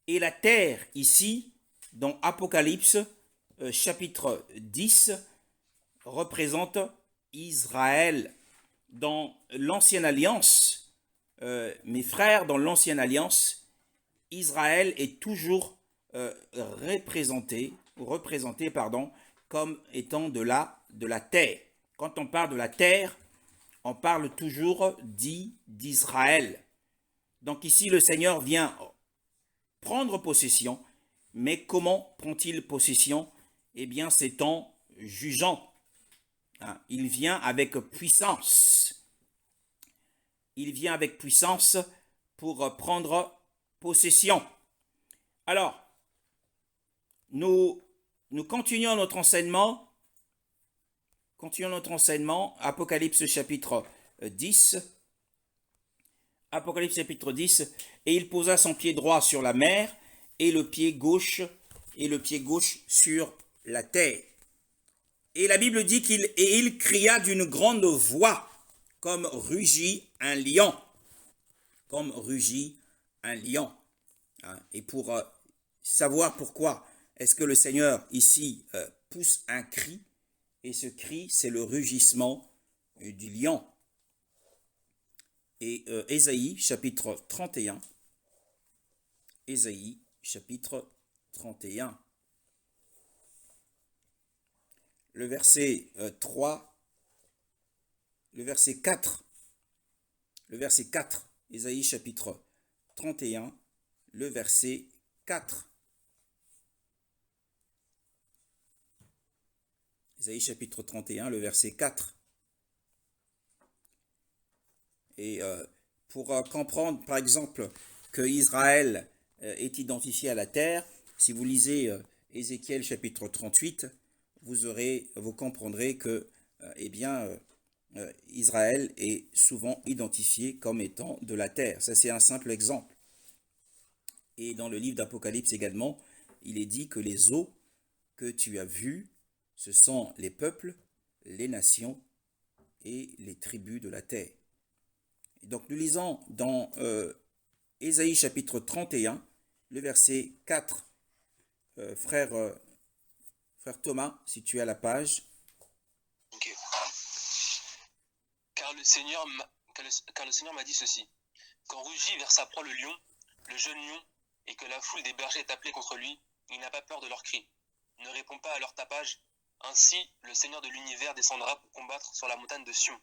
Et la terre, ici, dans Apocalypse, chapitre 10, représente Israël. Dans l'Ancienne Alliance, mes frères, dans l'Ancienne Alliance, Israël est toujours représenté comme étant de la terre. Quand on parle de la terre, on parle toujours d'Israël. Donc ici, le Seigneur vient prendre possession, mais comment prend-il possession? Eh bien, c'est en jugeant. Hein, il vient avec puissance. Il vient avec puissance pour prendre possession. Alors, nous continuons notre enseignement. Apocalypse chapitre 10. Apocalypse chapitre 10. Et il posa son pied droit sur la mer et le pied gauche sur la terre. Et la Bible dit il cria d'une grande voix, comme rugit un lion. Comme rugit un lion. Hein. Et pour savoir pourquoi est-ce que le Seigneur ici pousse un cri, et ce cri, c'est le rugissement du lion. Et Ésaïe, chapitre 31. Ésaïe, chapitre 31. Le verset 3, le verset 4. Le verset 4, Ésaïe, chapitre 31, le verset 4. Ésaïe, chapitre 31, le verset 4. Et pour comprendre, par exemple, que Israël est identifié à la terre, si vous lisez Ézéchiel chapitre 38, vous comprendrez que Israël est souvent identifié comme étant de la terre. Ça, c'est un simple exemple. Et dans le livre d'Apocalypse également, il est dit que les eaux que tu as vues, ce sont les peuples, les nations et les tribus de la terre. Et donc nous lisons dans Ésaïe chapitre 31, le verset 4. Frère Thomas, si tu es à la page. Ok. Car le Seigneur m'a dit ceci. Quand rugit vers sa proie le lion, le jeune lion, et que la foule des bergers est appelée contre lui, il n'a pas peur de leurs cris, ne répond pas à leur tapage. Ainsi, le Seigneur de l'univers descendra pour combattre sur la montagne de Sion,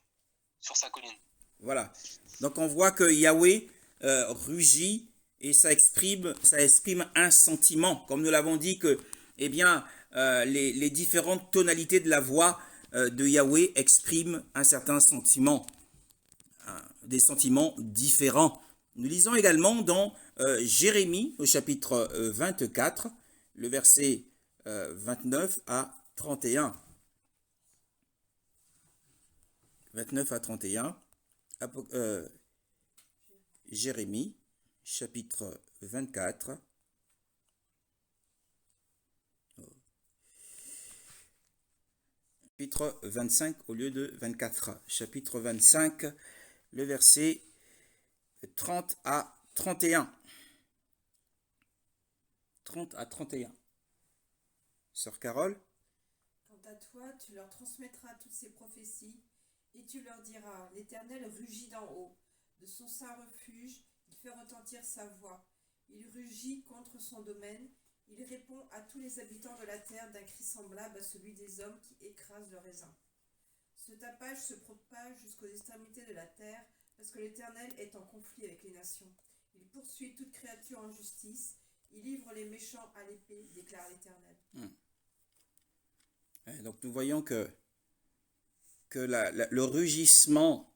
sur sa colline. Voilà. Donc on voit que Yahweh rugit et ça exprime un sentiment. Comme nous l'avons dit que, les différentes tonalités de la voix de Yahweh expriment un certain sentiment, des sentiments différents. Nous lisons également dans Jérémie au chapitre 24, le verset 29 à 31. 29 à 31. Jérémie, chapitre 24. Chapitre 25 au lieu de 24. Chapitre 25, le verset 30 à 31. 30 à 31. Sœur Carole. Quant à toi, tu leur transmettras toutes ces prophéties, et tu leur diras, l'Éternel rugit d'en haut, de son saint refuge, il fait retentir sa voix. Il rugit contre son domaine, il répond à tous les habitants de la terre d'un cri semblable à celui des hommes qui écrasent le raisin. Ce tapage se propage jusqu'aux extrémités de la terre, parce que l'Éternel est en conflit avec les nations. Il poursuit toute créature en justice, il livre les méchants à l'épée, déclare l'Éternel. Donc nous voyons que le rugissement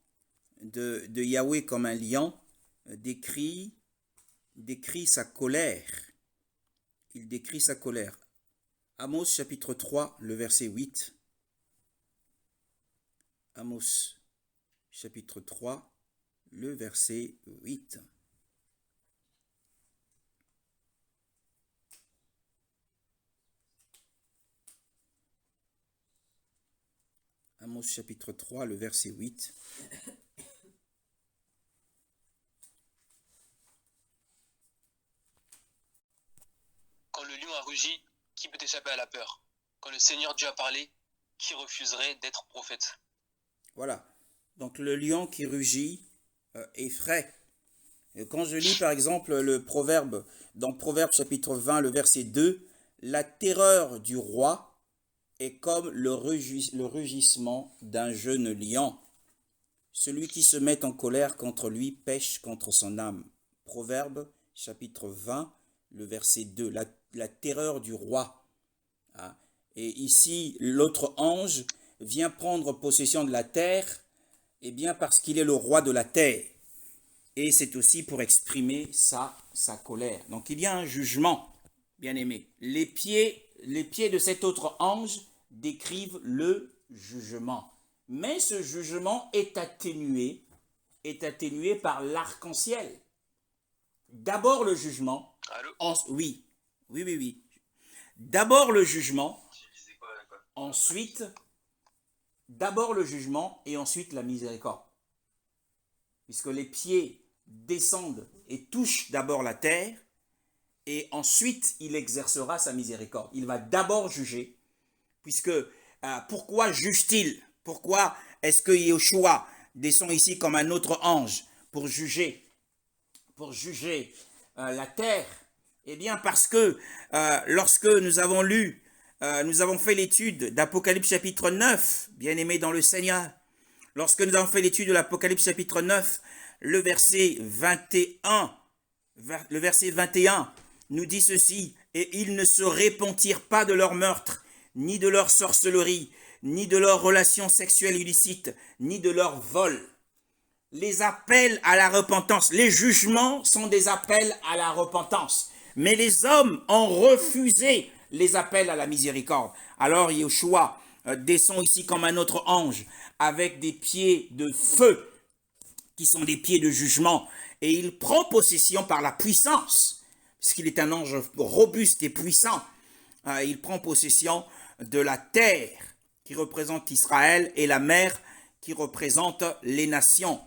de Yahweh comme un lion décrit sa colère. Il décrit sa colère. Amos chapitre 3, le verset 8. Amos chapitre 3, le verset 8. Amos chapitre 3, le verset 8. Quand le lion a rugi, qui peut échapper à la peur? Quand le Seigneur Dieu a parlé, qui refuserait d'être prophète? Voilà. Donc le lion qui rugit effraie. Et quand je lis par exemple le proverbe, dans Proverbe chapitre 20, le verset 2, la terreur du roi est comme le rugissement d'un jeune lion. Celui qui se met en colère contre lui pêche contre son âme. Proverbe chapitre 20, le verset 2, la terreur du roi. Et ici, l'autre ange vient prendre possession de la terre, parce qu'il est le roi de la terre. Et c'est aussi pour exprimer sa colère. Donc il y a un jugement, bien-aimé. Les pieds de cet autre ange décrivent le jugement. Mais ce jugement est atténué par l'arc-en-ciel. D'abord le jugement. Allô? Oui. D'abord le jugement. ensuite, d'abord le jugement et ensuite la miséricorde. Puisque les pieds descendent et touchent d'abord la terre, et ensuite il exercera sa miséricorde. Il va d'abord juger, puisque pourquoi juge-t-il? Pourquoi est-ce que Yeshua descend ici comme un autre ange pour juger la terre? Eh bien parce que lorsque nous avons lu, nous avons fait l'étude d'Apocalypse chapitre 9, bien-aimés dans le Seigneur, lorsque nous avons fait l'étude de l'Apocalypse chapitre 9, le verset 21 nous dit ceci: et ils ne se repentirent pas de leur meurtre, ni de leur sorcellerie, ni de leurs relations sexuelles illicites, ni de leur vol. Les appels à la repentance, les jugements sont des appels à la repentance. Mais les hommes ont refusé les appels à la miséricorde. Alors Yeshua descend ici comme un autre ange, avec des pieds de feu, qui sont des pieds de jugement, et il prend possession par la puissance, puisqu'il est un ange robuste et puissant. Il prend possession de la terre, qui représente Israël, et la mer, qui représente les nations.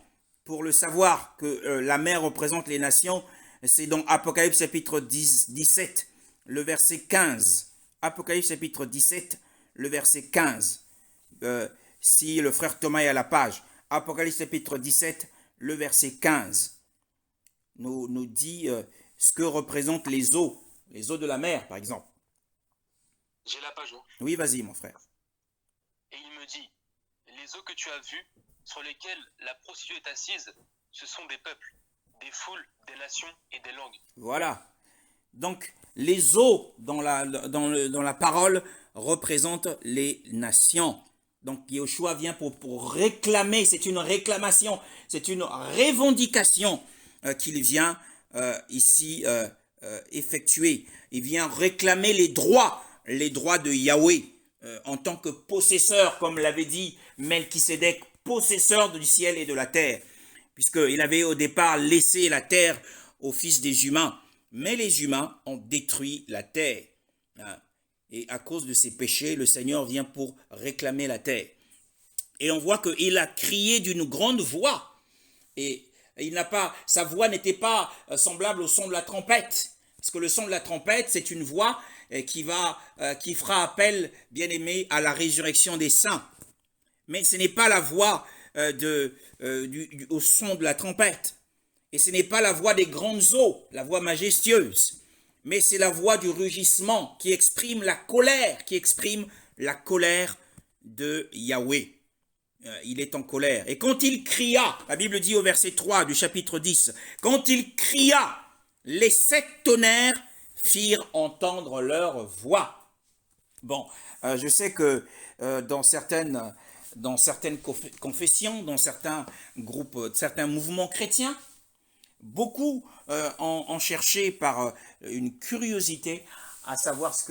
Pour le savoir que la mer représente les nations, c'est dans Apocalypse chapitre 17, le verset 15. Apocalypse chapitre 17, le verset 15. Si le frère Thomas est à la page, Apocalypse chapitre 17, le verset 15, nous dit ce que représentent les eaux de la mer, par exemple. J'ai la page. Oui, vas-y, mon frère. Et il me dit, les eaux que tu as vues, sur lesquelles la prostituée est assise, ce sont des peuples, des foules, des nations et des langues. Voilà. Donc, les eaux dans la parole représentent les nations. Donc, Yeshua vient pour réclamer, c'est une réclamation, c'est une revendication qu'il vient ici effectuer. Il vient réclamer les droits de Yahweh en tant que possesseur, comme l'avait dit Melchisédek, possesseur du ciel et de la terre, puisqu'il avait au départ laissé la terre aux fils des humains, mais les humains ont détruit la terre. Et à cause de ces péchés, le Seigneur vient pour réclamer la terre. Et on voit qu'il a crié d'une grande voix, et sa voix n'était pas semblable au son de la trompette, parce que le son de la trompette, c'est une voix qui fera appel, bien aimé, à la résurrection des saints. Mais ce n'est pas la voix au son de la trompette. Et ce n'est pas la voix des grandes eaux, la voix majestueuse. Mais c'est la voix du rugissement qui exprime la colère de Yahweh. Il est en colère. Et quand il cria, la Bible dit au verset 3 du chapitre 10, quand il cria, les 7 tonnerres firent entendre leur voix. Bon, je sais que dans certaines confessions, dans certains groupes, certains mouvements chrétiens, beaucoup ont cherché par une curiosité à savoir ce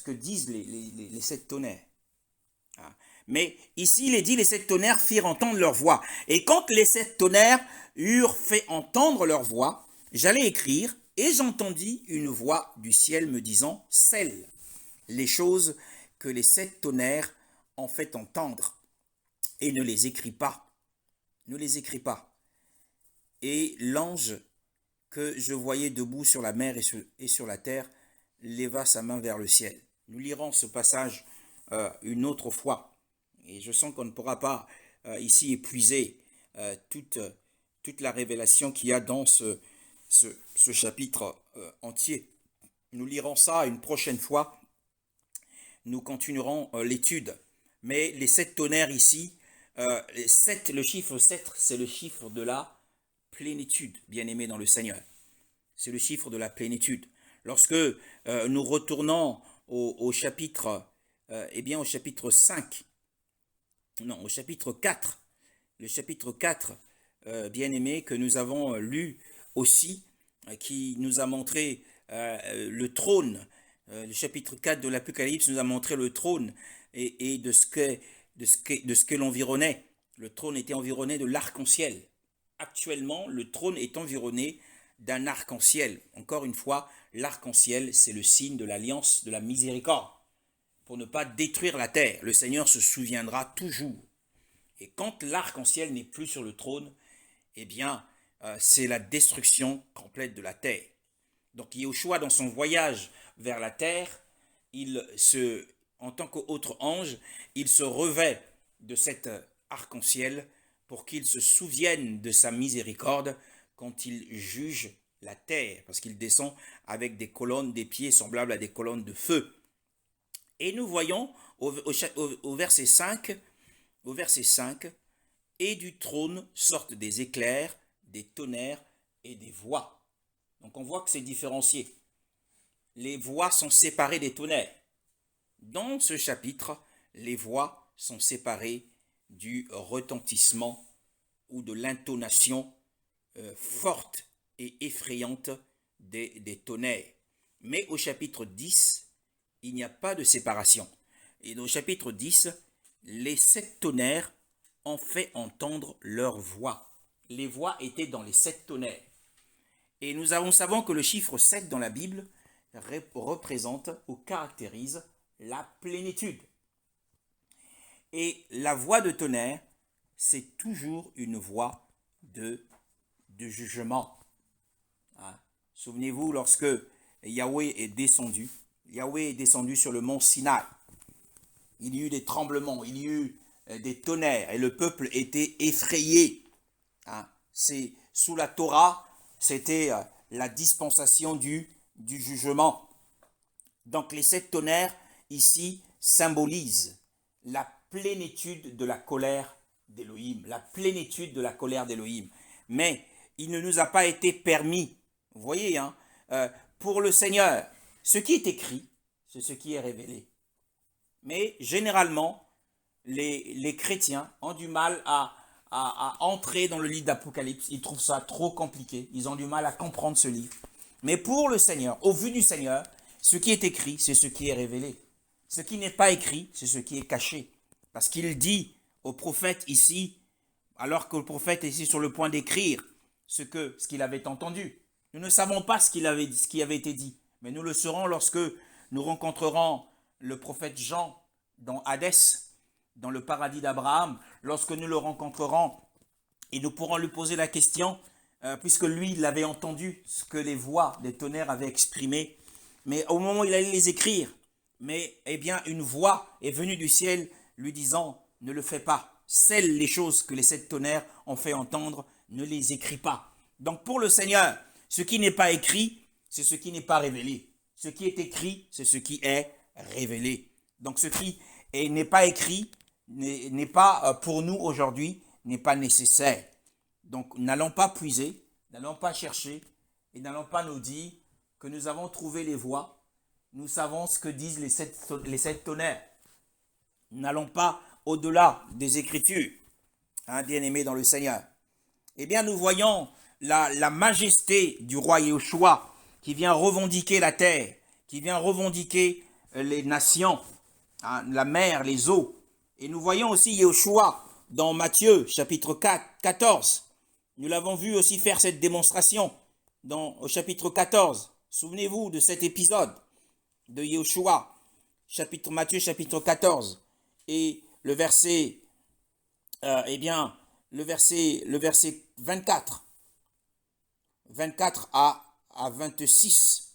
que disent les 7 tonnerres. Mais ici, il est dit, les 7 tonnerres firent entendre leur voix. Et quand les 7 tonnerres eurent fait entendre leur voix, j'allais écrire, et j'entendis une voix du ciel me disant, scelle les choses que les 7 tonnerres ont fait entendre, et ne les écris pas. Ne les écris pas. Et l'ange que je voyais debout sur la mer et sur la terre leva sa main vers le ciel. Nous lirons ce passage une autre fois. Et je sens qu'on ne pourra pas ici épuiser toute la révélation qu'il y a dans ce chapitre entier. Nous lirons ça une prochaine fois. Nous continuerons l'étude. Mais les 7 tonnerres ici, le chiffre 7, c'est le chiffre de la plénitude, bien-aimé dans le Seigneur. C'est le chiffre de la plénitude. Lorsque nous retournons au chapitre 5, non, au chapitre 4, le chapitre 4, bien-aimé, que nous avons lu aussi, qui nous a montré le trône. Le chapitre 4 de l'Apocalypse nous a montré le trône et de ce que l'environnait. Le trône était environné de l'arc-en-ciel. Actuellement, le trône est environné d'un arc-en-ciel. Encore une fois, l'arc-en-ciel, c'est le signe de l'alliance de la miséricorde. pour ne pas détruire la terre. Le Seigneur se souviendra toujours. Et quand l'arc-en-ciel n'est plus sur le trône, eh bien, c'est la destruction complète de la terre. Donc Yahushua, dans son voyage vers la terre, en tant qu'autre ange, il se revêt de cet arc-en-ciel pour qu'il se souvienne de sa miséricorde quand il juge la terre, parce qu'il descend avec des colonnes, des pieds semblables à des colonnes de feu. Et nous voyons au verset 5, et du trône sortent des éclairs, des tonnerres et des voix. Donc on voit que c'est différencié. Les voix sont séparées des tonnerres. Dans ce chapitre, les voix sont séparées du retentissement ou de l'intonation forte et effrayante des tonnerres. Mais au chapitre 10, il n'y a pas de séparation. Et au chapitre 10, les 7 tonnerres ont fait entendre leur voix. Les voix étaient dans les 7 tonnerres. Et nous savons que le chiffre 7 dans la Bible représente ou caractérise la plénitude. Et la voix de tonnerre, c'est toujours une voix de jugement. Souvenez-vous, lorsque Yahweh est descendu sur le mont Sinaï. Il y eut des tremblements, il y eut des tonnerres et le peuple était effrayé. C'est sous la Torah, c'était la dispensation du jugement. Donc les 7 tonnerres ici symbolisent la plénitude de la colère d'Élohim, la plénitude de la colère d'Élohim. Mais il ne nous a pas été permis, vous voyez, pour le Seigneur, ce qui est écrit, c'est ce qui est révélé. Mais généralement, les chrétiens ont du mal à entrer dans le livre d'Apocalypse. Ils trouvent ça trop compliqué. Ils ont du mal à comprendre ce livre. Mais pour le Seigneur, au vu du Seigneur, ce qui est écrit, c'est ce qui est révélé. Ce qui n'est pas écrit, c'est ce qui est caché. Parce qu'il dit au prophète ici, alors que le prophète est ici sur le point d'écrire ce qu'il avait entendu. Nous ne savons pas ce qui avait été dit, mais nous le saurons lorsque nous rencontrerons le prophète Jean dans Hadès, dans le paradis d'Abraham, lorsque nous le rencontrerons et nous pourrons lui poser la question, puisque lui, il avait entendu ce que les voix des tonnerres avaient exprimé, mais au moment où il allait les écrire, eh bien, une voix est venue du ciel lui disant, ne le fais pas, celles les choses que les 7 tonnerres ont fait entendre, ne les écris pas. Donc pour le Seigneur, ce qui n'est pas écrit, c'est ce qui n'est pas révélé. Ce qui est écrit, c'est ce qui est révélé. Donc ce qui n'est pas écrit, n'est pas pour nous aujourd'hui, n'est pas nécessaire. Donc n'allons pas puiser, n'allons pas chercher et n'allons pas nous dire que nous avons trouvé les voies, nous savons ce que disent les 7 tonnerres. N'allons pas au-delà des Écritures, bien-aimés dans le Seigneur. Eh bien, nous voyons la majesté du roi Yahushua qui vient revendiquer la terre, qui vient revendiquer les nations, la mer, les eaux. Et nous voyons aussi Yahushua dans Matthieu chapitre 14. Nous l'avons vu aussi faire cette démonstration au chapitre 14. Souvenez-vous de cet épisode de Yahushua, Matthieu chapitre 14. Et le verset, le verset 24 à 26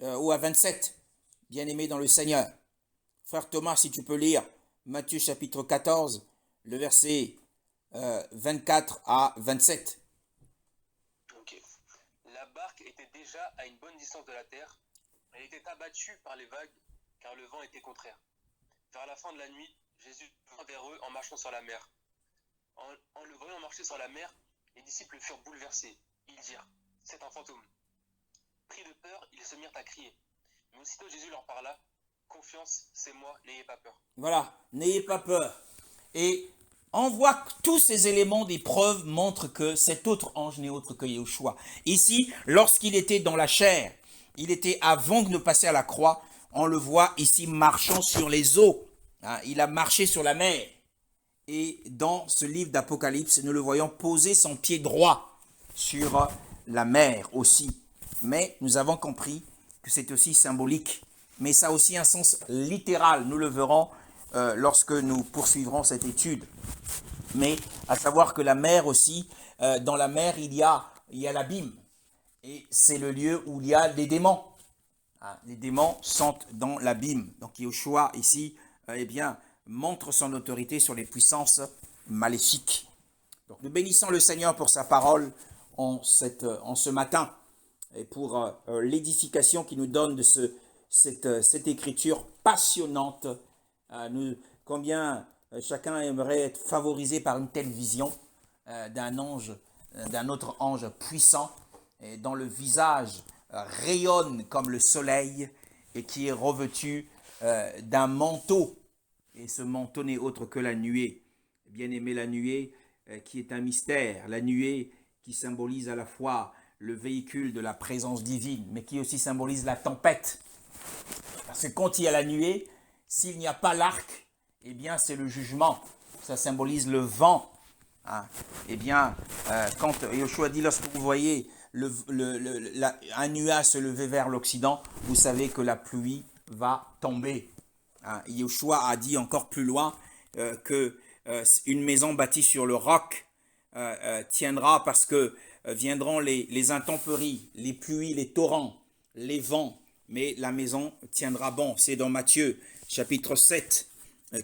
ou à 27, bien-aimé dans le Seigneur. Frère Thomas, si tu peux lire Matthieu chapitre 14, le verset 24 à 27. Ok. La barque était déjà à une bonne distance de la terre. Elle était abattue par les vagues, car le vent était contraire. Vers la fin de la nuit, Jésus vint vers eux en marchant sur la mer. En le voyant marcher sur la mer, les disciples furent bouleversés. Ils dirent, c'est un fantôme. Pris de peur, ils se mirent à crier. Mais aussitôt Jésus leur parla, confiance, c'est moi, n'ayez pas peur. Voilà, n'ayez pas peur. Et on voit que tous ces éléments d'épreuve montrent que cet autre ange n'est autre que Yahushua. Ici, lorsqu'il était dans la chair, il était avant de passer à la croix, on le voit ici marchant sur les eaux. Il a marché sur la mer. Et dans ce livre d'Apocalypse, nous le voyons poser son pied droit sur la mer aussi. Mais nous avons compris que c'est aussi symbolique mais ça a aussi un sens littéral. Nous le verrons lorsque nous poursuivrons cette étude. Mais à savoir que la mer aussi, dans la mer, il y a l'abîme. Et c'est le lieu où il y a les démons. Hein, les démons sont dans l'abîme. Donc Yahushua ici, eh bien, montre son autorité sur les puissances maléfiques. Donc nous bénissons le Seigneur pour sa parole en ce matin et pour l'édification qu'il nous donne de cette écriture passionnante. Combien chacun aimerait être favorisé par une telle vision d'un autre ange puissant et dont le visage rayonne comme le soleil et qui est revêtu d'un manteau. Et ce manteau n'est autre que la nuée. Bien-aimé, la nuée qui est un mystère. La nuée qui symbolise à la fois le véhicule de la présence divine, mais qui aussi symbolise la tempête. Parce que quand il y a la nuée, s'il n'y a pas l'arc, eh bien c'est le jugement. Ça symbolise le vent. Hein. Eh bien, quand Yahushua dit, lorsque vous voyez un nuage se lever vers l'Occident, vous savez que la pluie va tomber. Hein. Yahushua a dit encore plus loin qu'une maison bâtie sur le roc tiendra parce que viendront les intempéries, les pluies, les torrents, les vents, mais la maison tiendra bon. C'est dans Matthieu chapitre 7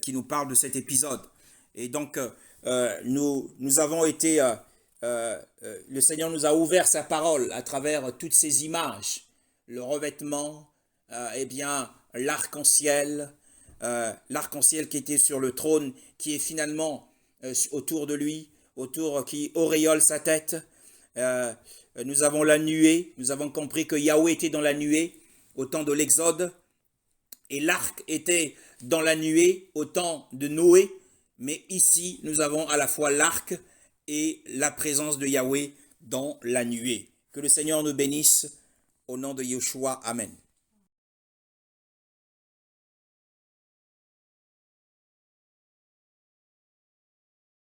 qui nous parle de cet épisode. Et donc, nous avons été... le Seigneur nous a ouvert sa parole à travers toutes ces images. Le revêtement, eh bien, l'arc-en-ciel qui était sur le trône, qui est finalement autour de lui, qui auréole sa tête. Nous avons la nuée, nous avons compris que Yahweh était dans la nuée au temps de l'Exode, et l'arc était dans la nuée au temps de Noé, mais ici nous avons à la fois l'arc et la présence de Yahweh dans la nuée. Que le Seigneur nous bénisse au nom de Yeshua. Amen.